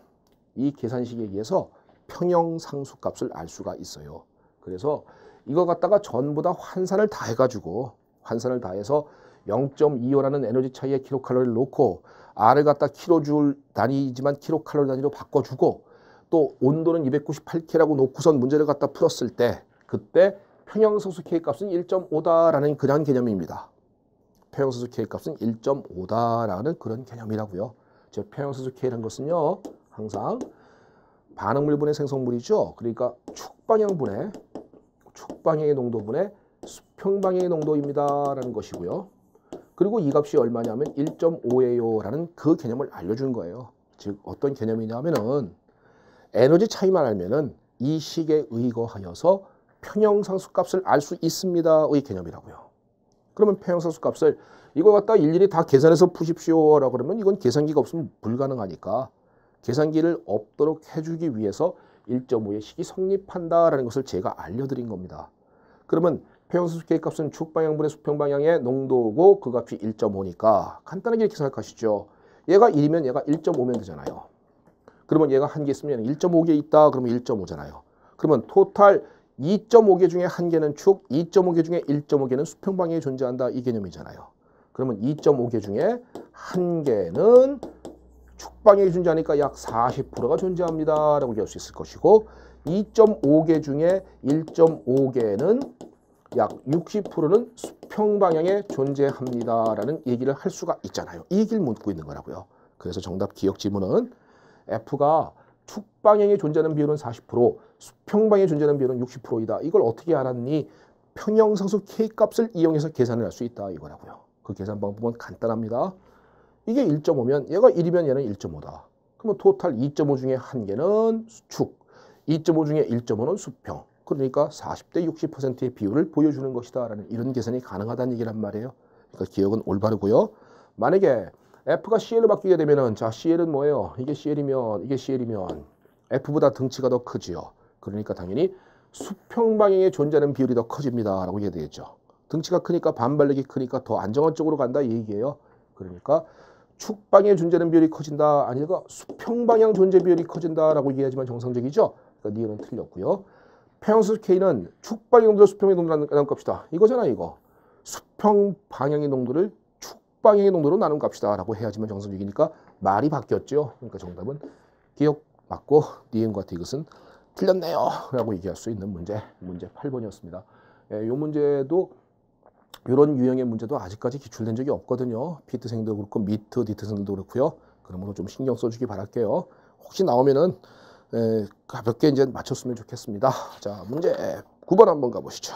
이 계산식에 의해서 평형상수 값을 알 수가 있어요. 그래서 이거 갖다가 전부 다 환산을 다 해가지고 환산을 다 해서 0.25라는 에너지 차이의 킬로칼로리를 놓고 R을 갖다 킬로줄 단위이지만 킬로칼로리 단위로 바꿔주고 또 온도는 298K라고 놓고선 문제를 갖다 풀었을 때 그때 평형상수 K 값은 1.5다라는 그런 개념입니다. 평형상수 K 값은 1.5다라는 그런 개념이라고요. 즉 평형상수 K라는 것은요. 항상 반응물분의 생성물이죠. 그러니까 축방향의 농도분의 수평방향의 농도입니다 라는 것이고요. 그리고 이 값이 얼마냐면 1.5예요 라는 그 개념을 알려준 거예요. 즉 어떤 개념이냐면은 에너지 차이만 알면은 이 식에 의거하여서 평형상수 값을 알 수 있습니다의 개념이라고요. 그러면 평형상수 값을 이거 갖다 일일이 다 계산해서 푸십시오 라고 그러면 이건 계산기가 없으면 불가능하니까 계산기를 없도록 해주기 위해서 1.5의 식이 성립한다라는 것을 제가 알려드린 겁니다. 그러면 평형상수 K값은 축방향분의 수평방향의 농도고 그 값이 1.5니까 간단하게 이렇게 생각하시죠. 얘가 1이면 얘가 1.5면 되잖아요. 그러면 얘가 한 개 있으면 1.5개 있다 그러면 1.5잖아요. 그러면 토탈 2.5개 중에 한 개는 축, 2.5개 중에 1.5개는 수평방향에 존재한다 이 개념이잖아요. 그러면 2.5개 중에 한 개는 축방향에 존재하니까 약 40%가 존재합니다 라고 얘기할 수 있을 것이고 2.5개 중에 1.5개는 약 60%는 수평방향에 존재합니다 라는 얘기를 할 수가 있잖아요. 이 얘기를 묻고 있는 거라고요. 그래서 정답 기억 지문은 F가 축방향에 존재하는 비율은 40%, 수평방향에 존재하는 비율은 60%이다. 이걸 어떻게 알았니? 평형상수 K값을 이용해서 계산을 할 수 있다 이거라고요. 그 계산 방법은 간단합니다. 이게 1.5면 얘가 1이면 얘는 1.5다. 그러면 토탈 2.5 중에 한 개는 축, 2.5 중에 1.5는 수평. 그러니까 40대 60%의 비율을 보여주는 것이다 라는 이런 계산이 가능하다는 얘기란 말이에요. 그러니까 기억은 올바르고요. 만약에 F가 CL로 바뀌게 되면은 자 CL은 뭐예요? 이게 CL이면 F보다 등치가 더 크지요. 그러니까 당연히 수평방향에 존재하는 비율이 더 커집니다 라고 얘기해야 되겠죠. 등치가 크니까 반발력이 크니까 더 안정한 쪽으로 간다 이 얘기예요. 그러니까 축방향에 존재하는 비율이 커진다 아니가 수평방향 존재 비율이 커진다라고 얘기하지만 정상적이죠. 그러니까 니은은 틀렸고요. 평형상수 K는 축방향의 농도를 수평의 농도로 나눈 값이다. 이거잖아 이거. 수평방향의 농도를 축방향의 농도로 나눈 값이다 라고 해야지만 정상적이니까 말이 바뀌었죠. 그러니까 정답은 기억 맞고 니은과 디귿은 틀렸네요 라고 얘기할 수 있는 문제 8번이었습니다. 이 문제도 이런 유형의 문제도 아직까지 기출된 적이 없거든요. 피트생도 그렇고 미트 디트생도 그렇고요. 그러므로 좀 신경 써주기 바랄게요. 혹시 나오면은 가볍게 이제 맞췄으면 좋겠습니다. 자, 문제 9번 한번 가보시죠.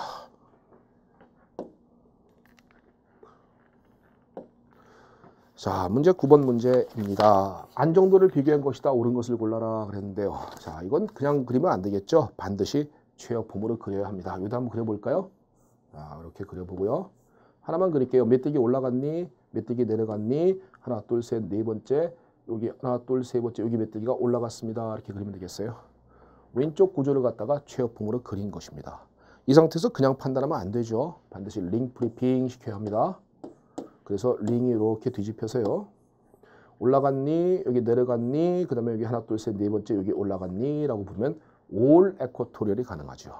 자, 문제 9번 문제입니다. 안정도를 비교한 것이다. 옳은 것을 골라라 그랬는데요. 자, 이건 그냥 그리면 안 되겠죠. 반드시 최역폼으로 그려야 합니다. 이것도 한번 그려볼까요? 자, 이렇게 그려보고요. 하나만 그릴게요. 메뚜기 올라갔니? 메뚜기 내려갔니? 하나, 둘, 셋, 네 번째. 여기 하나, 둘, 세 번째. 여기 메뚜기가 올라갔습니다. 이렇게 그리면 되겠어요. 왼쪽 구조를 갖다가 최역폼으로 그린 것입니다. 이 상태에서 그냥 판단하면 안 되죠. 반드시 링 프리핑 시켜야 합니다. 그래서 링이 이렇게 뒤집혀서요. 올라갔니? 여기 내려갔니? 그 다음에 여기 하나, 둘, 셋, 네 번째 여기 올라갔니? 라고 보면 올 에쿼토리얼이 가능하죠.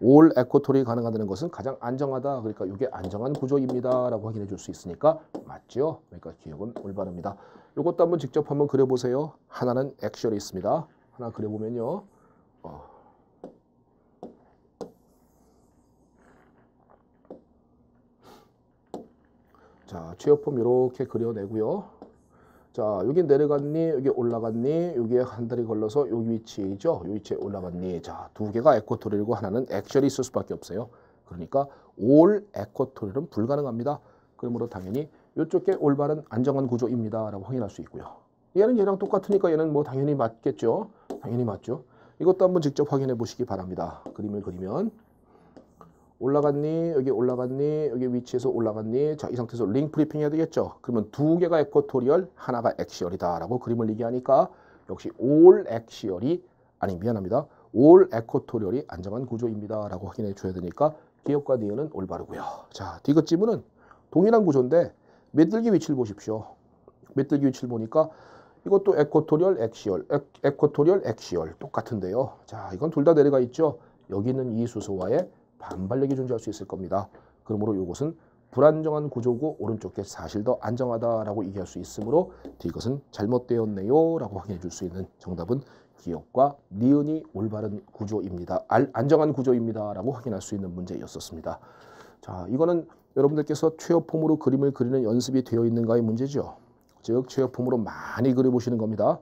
올 에쿼토리얼이 가능하다는 것은 가장 안정하다. 그러니까 이게 안정한 구조입니다. 라고 확인해 줄 수 있으니까 맞죠? 그러니까 기억은 올바릅니다. 이것도 한번 직접 한번 그려보세요. 하나는 액션이 있습니다. 하나 그려보면요. 자, 최역폼 이렇게 그려내고요. 자, 여기 내려갔니? 여기 올라갔니? 여기에 한 달이 걸러서 여기 위치죠. 이 위치에 올라갔니? 자, 두 개가 에쿼토리얼이고 하나는 액션이 있을 수밖에 없어요. 그러니까 올 에쿼토리얼은 불가능합니다. 그러므로 당연히 이쪽에 올바른 안정한 구조입니다. 라고 확인할 수 있고요. 얘는 얘랑 똑같으니까 얘는 뭐 당연히 맞겠죠. 당연히 맞죠. 이것도 한번 직접 확인해 보시기 바랍니다. 그림을 그리면 올라갔니? 여기 올라갔니? 여기 위치에서 올라갔니? 자, 이 상태에서 링 프리핑 해야 되겠죠. 그러면 두 개가 에쿼토리얼, 하나가 액시얼이다 라고 그림을 얘기하니까 역시 올 액시얼이 아니 미안합니다. 올 에쿼토리얼이 안정한 구조입니다 라고 확인해 줘야 되니까 기억과 니은은 올바르고요. 자, 디귿 지문은 동일한 구조인데 메뚜기 위치를 보십시오. 메뚜기 위치를 보니까 이것도 에쿼토리얼 액시얼, 에쿼토리얼 액시얼 똑같은데요. 자, 이건 둘 다 내려가 있죠. 여기 있는 이 수소와의 반발력이 존재할 수 있을 겁니다. 그러므로 이것은 불안정한 구조고 오른쪽 게 사실 더 안정하다라고 얘기할 수 있으므로 이것은 잘못되었네요 라고 확인해 줄 수 있는 정답은 기억과 니은이 올바른 구조입니다. 안정한 구조입니다 라고 확인할 수 있는 문제였었습니다. 자, 이거는 여러분들께서 최역폼으로 그림을 그리는 연습이 되어 있는가의 문제죠. 즉 최역폼으로 많이 그려보시는 겁니다.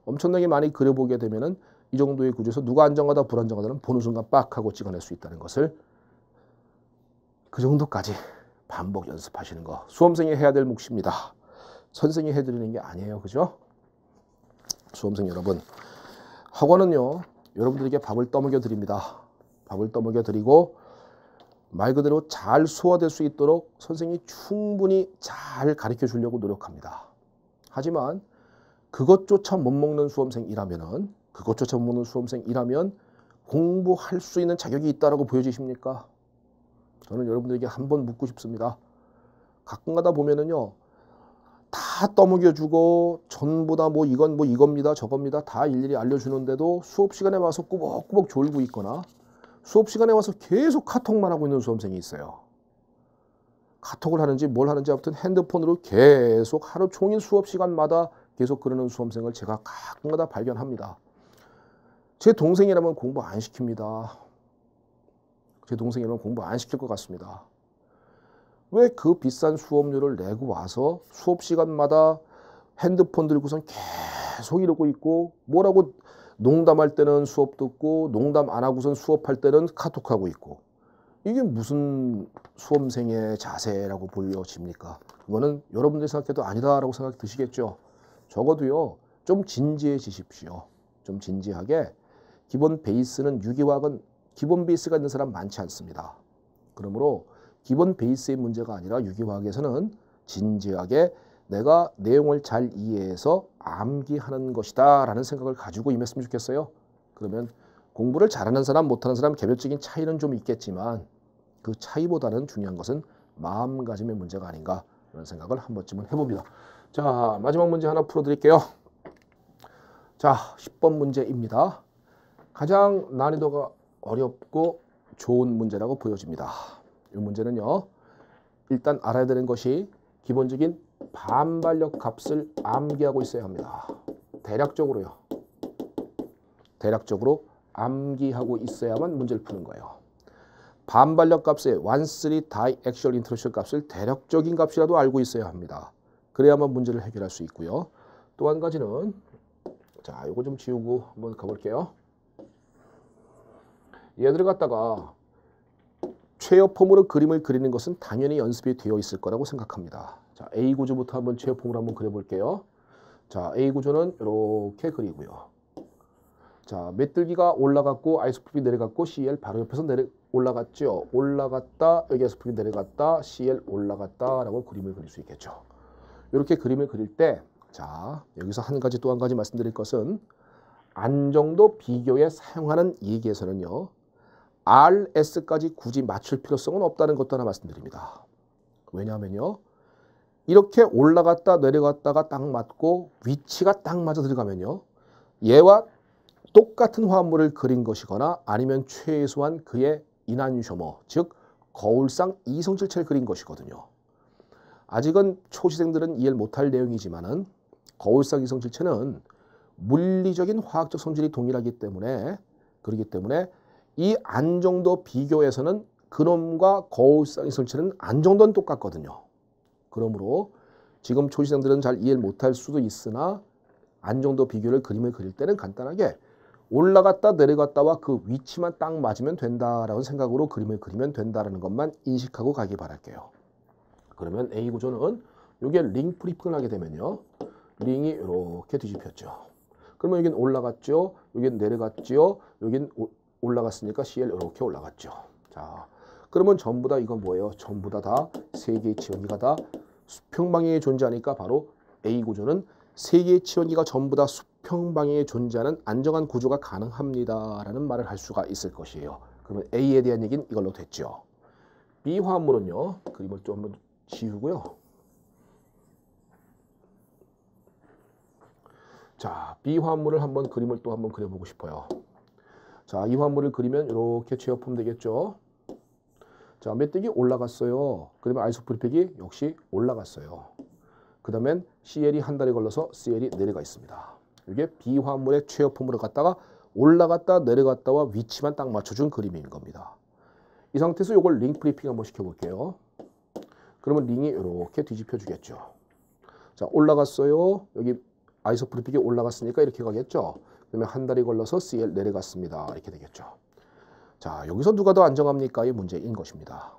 엄청나게 많이 그려보게 되면은 이 정도의 구조에서 누가 안정하다 불안정하다는 보는 순간 빡 하고 찍어낼 수 있다는 것을 그 정도까지 반복 연습하시는 거 수험생이 해야 될 몫입니다. 선생이 해드리는 게 아니에요. 그죠? 수험생 여러분, 학원은요 여러분들에게 밥을 떠먹여 드립니다. 밥을 떠먹여 드리고 말 그대로 잘 소화될 수 있도록 선생이 충분히 잘 가르쳐 주려고 노력합니다. 하지만 그것조차 못 먹는 수험생이라면 공부할 수 있는 자격이 있다고 보여지십니까? 저는 여러분들에게 한번 묻고 싶습니다. 가끔가다 보면은요 다 떠먹여주고 전부 다 뭐 이건 뭐 이겁니다 저겁니다 다 일일이 알려주는데도 수업 시간에 와서 꾸벅꾸벅 졸고 있거나 수업 시간에 와서 계속 카톡만 하고 있는 수험생이 있어요. 카톡을 하는지 뭘 하는지 아무튼 핸드폰으로 계속 하루 종일 수업 시간마다 계속 그러는 수험생을 제가 가끔가다 발견합니다. 제 동생이라면 공부 안 시킵니다. 제 동생이라면 공부 안 시킬 것 같습니다. 왜 그 비싼 수업료를 내고 와서 수업 시간마다 핸드폰 들고선 계속 이러고 있고 뭐라고 농담할 때는 수업 듣고 농담 안 하고선 수업할 때는 카톡하고 있고 이게 무슨 수험생의 자세라고 보여집니까? 그거는 여러분들이 생각해도 아니다라고 생각 드시겠죠. 적어도요 좀 진지해지십시오. 좀 진지하게. 기본 베이스는 유기화학은 기본 베이스가 있는 사람 많지 않습니다. 그러므로 기본 베이스의 문제가 아니라 유기화학에서는 진지하게 내가 내용을 잘 이해해서 암기하는 것이다 라는 생각을 가지고 임했으면 좋겠어요. 그러면 공부를 잘하는 사람 못하는 사람 개별적인 차이는 좀 있겠지만 그 차이보다는 중요한 것은 마음가짐의 문제가 아닌가 라는 생각을 한 번쯤은 해봅니다. 자, 마지막 문제 하나 풀어드릴게요. 자, 10번 문제입니다. 가장 난이도가 어렵고 좋은 문제라고 보여집니다. 이 문제는요. 일단 알아야 되는 것이 기본적인 반발력 값을 암기하고 있어야 합니다. 대략적으로요. 대략적으로 암기하고 있어야만 문제를 푸는 거예요. 반발력 값의 1,3 다이액시얼 인터랙션 값을 대략적인 값이라도 알고 있어야 합니다. 그래야만 문제를 해결할 수 있고요. 또 한 가지는 자, 이거 좀 지우고 한번 가볼게요. 얘들을 갖다가 최여폼으로 그림을 그리는 것은 당연히 연습이 되어 있을 거라고 생각합니다. 자, A 구조부터 한번 최여폼으로 한번 그려볼게요. 자, A 구조는 이렇게 그리고요. 자, 메뚜기가 올라갔고 아이소프rop이 내려갔고 CL 바로 옆에서 올라갔죠. 올라갔다, 여기 아이소프rop이 내려갔다, CL 올라갔다라고 그림을 그릴 수 있겠죠. 이렇게 그림을 그릴 때, 자, 여기서 또 한 가지 말씀드릴 것은 안정도 비교에 사용하는 얘기에서는요. RS까지 굳이 맞출 필요성은 없다는 것도 하나 말씀드립니다. 왜냐하면요. 이렇게 올라갔다 내려갔다가 딱 맞고 위치가 딱 맞아 들어가면요. 얘와 똑같은 화합물을 그린 것이거나 아니면 최소한 그의 이난쇼머, 즉 거울상 이성질체를 그린 것이거든요. 아직은 초시생들은 이해를 못할 내용이지만은 거울상 이성질체는 물리적인 화학적 성질이 동일하기 때문에 이 안정도 비교에서는 그놈과 거울상 이성질체는 안정도는 똑같거든요. 그러므로 지금 초시생들은 잘 이해를 못할 수도 있으나 안정도 비교를 그림을 그릴 때는 간단하게 올라갔다 내려갔다와 그 위치만 딱 맞으면 된다라는 생각으로 그림을 그리면 된다는 것만 인식하고 가기 바랄게요. 그러면 A 구조는 이게 링 프리핑을 하게 되면요. 링이 이렇게 뒤집혔죠. 그러면 여긴 올라갔죠. 여긴 내려갔죠. 여긴 올라갔으니까 CL 이렇게 올라갔죠. 자, 그러면 전부 다 이건 뭐예요? 전부 다 세 개의 치원기가 다 수평방향에 존재하니까 바로 A 구조는 세 개의 치원기가 전부 다 수평방향에 존재하는 안정한 구조가 가능합니다라는 말을 할 수가 있을 것이에요. 그러면 A에 대한 얘기는 이걸로 됐죠. B 화합물은요. 그림을 좀 한번 지우고요. 자, B 화합물을 한번 그림을 또 한번 그려보고 싶어요. 자, 이 화합물을 그리면 이렇게 최여폼 되겠죠. 자, 메뚜기 올라갔어요. 그러면 아이소프로팩이 역시 올라갔어요. 그 다음엔 CL이 한 달에 걸려서 CL이 내려가 있습니다. 이게 B 화합물의 최여폼으로 갔다가 올라갔다 내려갔다와 위치만 딱 맞춰준 그림인 겁니다. 이 상태에서 이걸 링 프리핑 한번 시켜볼게요. 그러면 링이 이렇게 뒤집혀 주겠죠. 자, 올라갔어요. 여기 아이소프로픽이 올라갔으니까 이렇게 가겠죠. 그러면 한 달이 걸려서 CL 내려갔습니다. 이렇게 되겠죠. 자, 여기서 누가 더 안정합니까? 이 문제인 것입니다.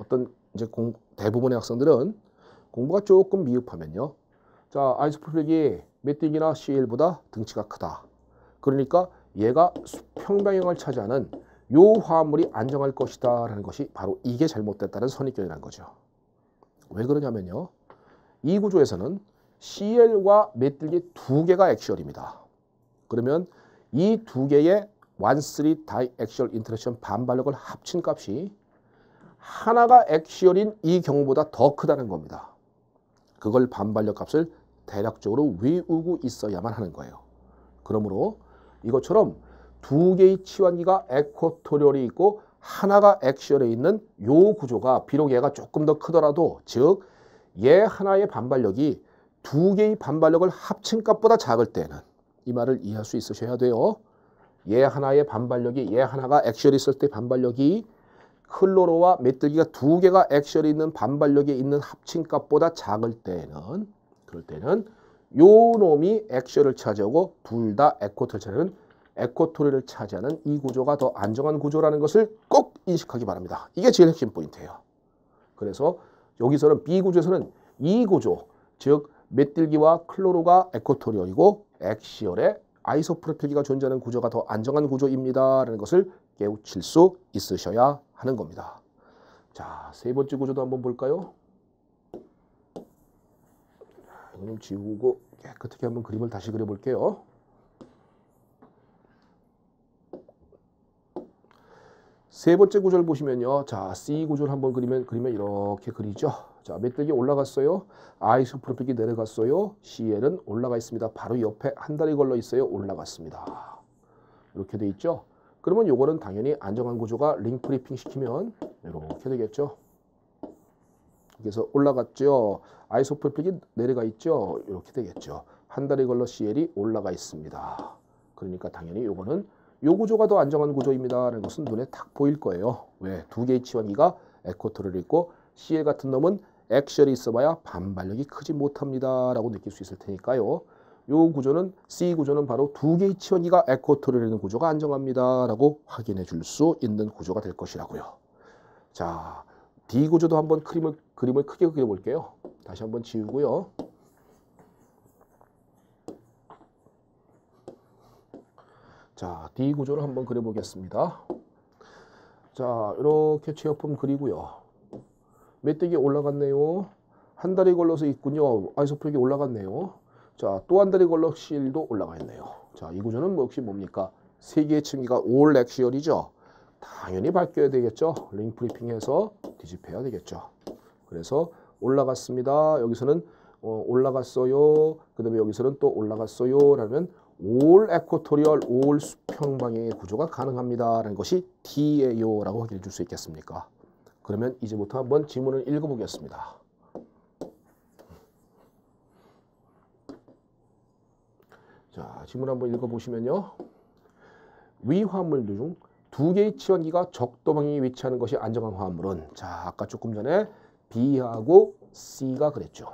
어떤 이제 대부분의 학생들은 공부가 조금 미흡하면요. 자, 아이소프로필기 메틸기나 CL보다 등치가 크다. 그러니까 얘가 수평방향을 차지하는 요 화합물이 안정할 것이다 라는 것이 바로 이게 잘못됐다는 선입견이라는 거죠. 왜 그러냐면요. 이 구조에서는 CL과 메틸기 두 개가 액시얼입니다. 그러면 이 두 개의 1,3 다이액시얼 인터랙션 반발력을 합친 값이 하나가 액시얼인 이 경우보다 더 크다는 겁니다. 그걸 반발력 값을 대략적으로 외우고 있어야만 하는 거예요. 그러므로 이것처럼 두 개의 치환기가 에쿼토리얼이 있고 하나가 액시얼에 있는 요 구조가 비록 얘가 조금 더 크더라도 즉 얘 하나의 반발력이 두 개의 반발력을 합친 값보다 작을 때는 이 말을 이해할 수 있으셔야 돼요. 얘 하나의 반발력이 얘 하나가 액시얼이 있을 때 반발력이 클로로와 메틸기가 두 개가 액시얼이 있는 반발력이 있는 합친 값보다 작을 때는 그럴 때는 요 놈이 액시얼을 차지하고 둘 다 에쿼토리를 차지하는 이 구조가 더 안정한 구조라는 것을 꼭 인식하기 바랍니다. 이게 제일 핵심 포인트예요. 그래서 여기서는 B 구조에서는 이 구조, 즉 메틸기와 클로로가 에쿼토리얼이고 액시얼에 아이소프로필기가 존재하는 구조가 더 안정한 구조입니다. 라는 것을 깨우칠 수 있으셔야 하는 겁니다. 자, 세 번째 구조도 한번 볼까요? 이거 좀 지우고 깨끗하게 한번 그림을 다시 그려볼게요. 세 번째 구조를 보시면요. 자, C 구조를 한번 그리면 이렇게 그리죠. 자, 메틸기 올라갔어요. 아이소프로필기 내려갔어요. CL은 올라가 있습니다. 바로 옆에 한 달이 걸려 있어요. 올라갔습니다. 이렇게 돼 있죠. 그러면 요거는 당연히 안정한 구조가 링 프리핑 시키면 이렇게 되겠죠. 그래서 올라갔죠. 아이소프로필기 내려가 있죠. 이렇게 되겠죠. 한 달이 걸려 CL이 올라가 있습니다. 그러니까 당연히 요거는 요 구조가 더 안정한 구조입니다. 라는 것은 눈에 딱 보일 거예요. 왜? 두 개의 치환기가 에쿼토리얼이 있고 CL 같은 놈은 액시얼이 있어봐야 반발력이 크지 못합니다. 라고 느낄 수 있을 테니까요. 요 구조는 C 구조는 바로 두 개의 치환기가 에쿼토리얼이 있는 구조가 안정합니다. 라고 확인해 줄 수 있는 구조가 될 것이라고요. 자, D 구조도 한번 그림을 크게 그려볼게요. 다시 한번 지우고요. 자, D 구조를 한번 그려보겠습니다. 자, 이렇게 체어품 그리고요. 메뚜기 올라갔네요. 한 달이 걸려서 있군요. 아이소프로필기 올라갔네요. 자, 또 한 달이 걸려 CL도 올라가 있네요. 자, 이 구조는 역시 뭡니까? 세 개의 층기가 올 액시얼이죠. 당연히 바뀌어야 되겠죠. 링 프리핑해서 뒤집혀야 되겠죠. 그래서 올라갔습니다. 여기서는 올라갔어요. 그 다음에 여기서는 또 올라갔어요. 라면 올 에쿼토리얼, 올 수평방향의 구조가 가능합니다. 라는 것이 D예요. 라고 확인해 줄 수 있겠습니까? 그러면 이제부터 한번 지문을 읽어보겠습니다. 자, 지문 한번 읽어보시면요. 위 화합물들 중 두 개의 치환기가 적도 방향에 위치하는 것이 안정한 화합물은 자, 아까 조금 전에 B하고 C가 그랬죠.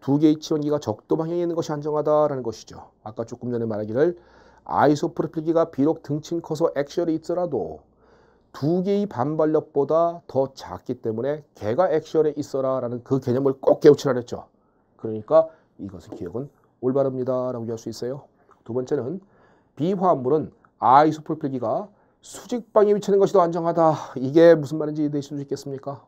두 개의 치환기가 적도 방향에 있는 것이 안정하다라는 것이죠. 아까 조금 전에 말하기를 아이소프로필기가 비록 등층 커서 액시얼이 있더라도 두 개의 반발력보다 더 작기 때문에 걔가 액시얼에 있어라 라는 그 개념을 꼭 깨우치라 그랬죠. 그러니까 이것은 기억은 올바릅니다 라고 할 수 있어요. 두 번째는 비화합물은 아이소프로필기가 수직방에 위치하는 것이 더 안정하다. 이게 무슨 말인지 이해되실 수 있겠습니까?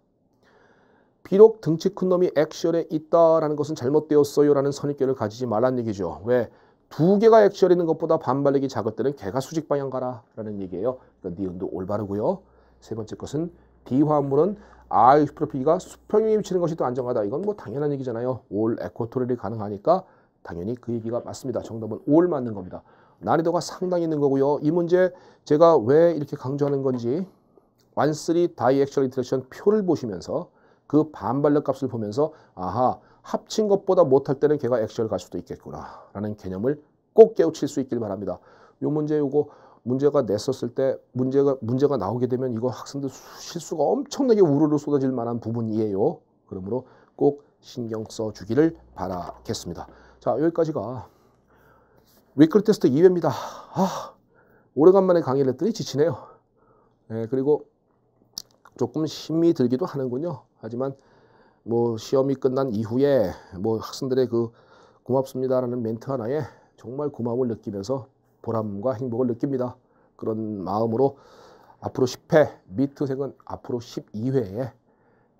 비록 등치 큰 놈이 액시얼에 있다라는 것은 잘못되었어요 라는 선입견을 가지지 말라는 얘기죠. 왜? 두 개가 액시얼에 있는 것보다 반발력이 작을 때는 걔가 수직방향 가라 라는 얘기예요. 그러니까 니은도 올바르고요. 세 번째 것은 D화합물은 아이소프로필기가 수평에 위치하는 것이 더 안정하다. 이건 뭐 당연한 얘기잖아요. 올 에쿼토리얼이 가능하니까 당연히 그 얘기가 맞습니다. 정답은 올 맞는 겁니다. 난이도가 상당히 있는 거고요. 이 문제 제가 왜 이렇게 강조하는 건지 1,3 다이액시얼 인터랙션 표를 보시면서 그 반발력 값을 보면서 아하, 합친 것보다 못할 때는 걔가 액시얼 갈 수도 있겠구나 라는 개념을 꼭 깨우칠 수 있길 바랍니다. 요 문제 요거 문제가 냈었을 때 문제가 나오게 되면 이거 학생들 실수가 엄청나게 우르르 쏟아질 만한 부분이에요. 그러므로 꼭 신경 써 주기를 바라겠습니다. 자, 여기까지가 위클리 테스트 2회입니다. 오래간만에 강의를 했더니 지치네요. 네, 그리고 조금 힘이 들기도 하는군요. 하지만 뭐 시험이 끝난 이후에 뭐 학생들의 그 고맙습니다라는 멘트 하나에 정말 고마움을 느끼면서 보람과 행복을 느낍니다. 그런 마음으로 앞으로 10회, 미트생은 앞으로 12회에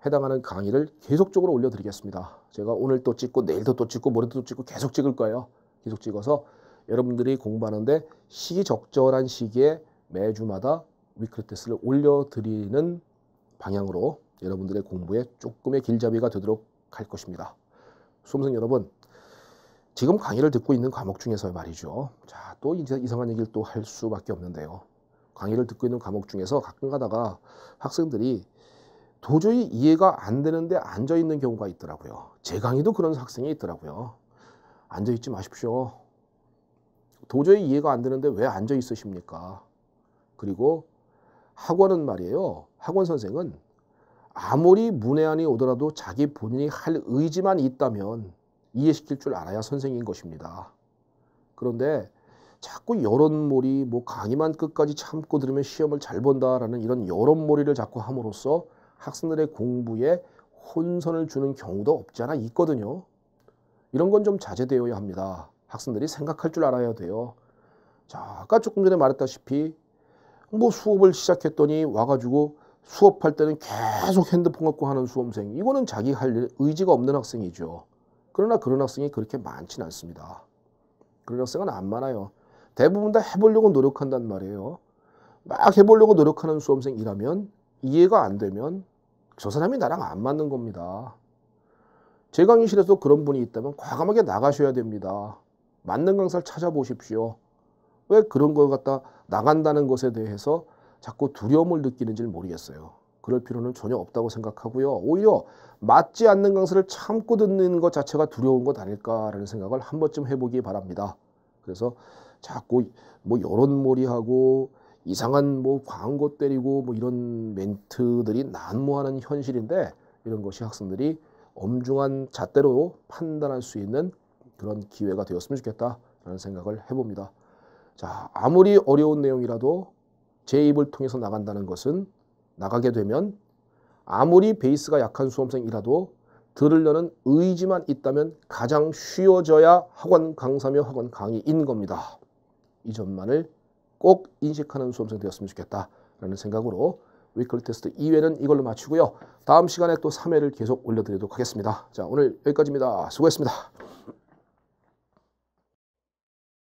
해당하는 강의를 계속적으로 올려드리겠습니다. 제가 오늘 또 찍고 내일도 또 찍고 모레도 또 찍고 계속 찍을 거예요. 계속 찍어서 여러분들이 공부하는데 시기적절한 시기에 매주마다 위클리 테스트를 올려드리는 방향으로 여러분들의 공부에 조금의 길잡이가 되도록 할 것입니다. 수험생 여러분, 지금 강의를 듣고 있는 과목 중에서 말이죠. 자, 또 이제 이상한 얘기를 또 할 수밖에 없는데요. 강의를 듣고 있는 과목 중에서 가끔 가다가 학생들이 도저히 이해가 안 되는데 앉아 있는 경우가 있더라고요. 제 강의도 그런 학생이 있더라고요. 앉아 있지 마십시오. 도저히 이해가 안 되는데 왜 앉아 있으십니까? 그리고 학원은 말이에요. 학원 선생은 아무리 문외한이 오더라도 자기 본인이 할 의지만 있다면 이해시킬 줄 알아야 선생인 것입니다. 그런데 자꾸 여론몰이, 뭐 강의만 끝까지 참고 들으면 시험을 잘 본다라는 이런 여론몰이를 자꾸 함으로써 학생들의 공부에 혼선을 주는 경우도 없지 않아 있거든요. 이런 건 좀 자제되어야 합니다. 학생들이 생각할 줄 알아야 돼요. 자, 아까 조금 전에 말했다시피 뭐 수업을 시작했더니 와가지고 수업할 때는 계속 핸드폰 갖고 하는 수험생, 이거는 자기 할 의지가 없는 학생이죠. 그러나 그런 학생이 그렇게 많지는 않습니다. 그런 학생은 안 많아요. 대부분 다 해보려고 노력한단 말이에요. 막 해보려고 노력하는 수험생이라면 이해가 안 되면 저 사람이 나랑 안 맞는 겁니다. 제 강의실에서 그런 분이 있다면 과감하게 나가셔야 됩니다. 맞는 강사를 찾아보십시오. 왜 그런 걸 갖다 나간다는 것에 대해서 자꾸 두려움을 느끼는지 모르겠어요. 그럴 필요는 전혀 없다고 생각하고요. 오히려 맞지 않는 강사를 참고 듣는 것 자체가 두려운 것 아닐까라는 생각을 한 번쯤 해보기 바랍니다. 그래서 자꾸 뭐 여론몰이하고 이상한 뭐 광고 때리고 뭐 이런 멘트들이 난무하는 현실인데, 이런 것이 학생들이 엄중한 잣대로 판단할 수 있는 그런 기회가 되었으면 좋겠다라는 생각을 해봅니다. 자, 아무리 어려운 내용이라도 제 입을 통해서 나간다는 것은, 나가게 되면 아무리 베이스가 약한 수험생이라도 들으려는 의지만 있다면 가장 쉬워져야 학원 강사며 학원 강의인 겁니다. 이 점만을 꼭 인식하는 수험생 되었으면 좋겠다라는 생각으로 위클리 테스트 2회는 이걸로 마치고요. 다음 시간에 또 3회를 계속 올려드리도록 하겠습니다. 자, 오늘 여기까지입니다. 수고했습니다.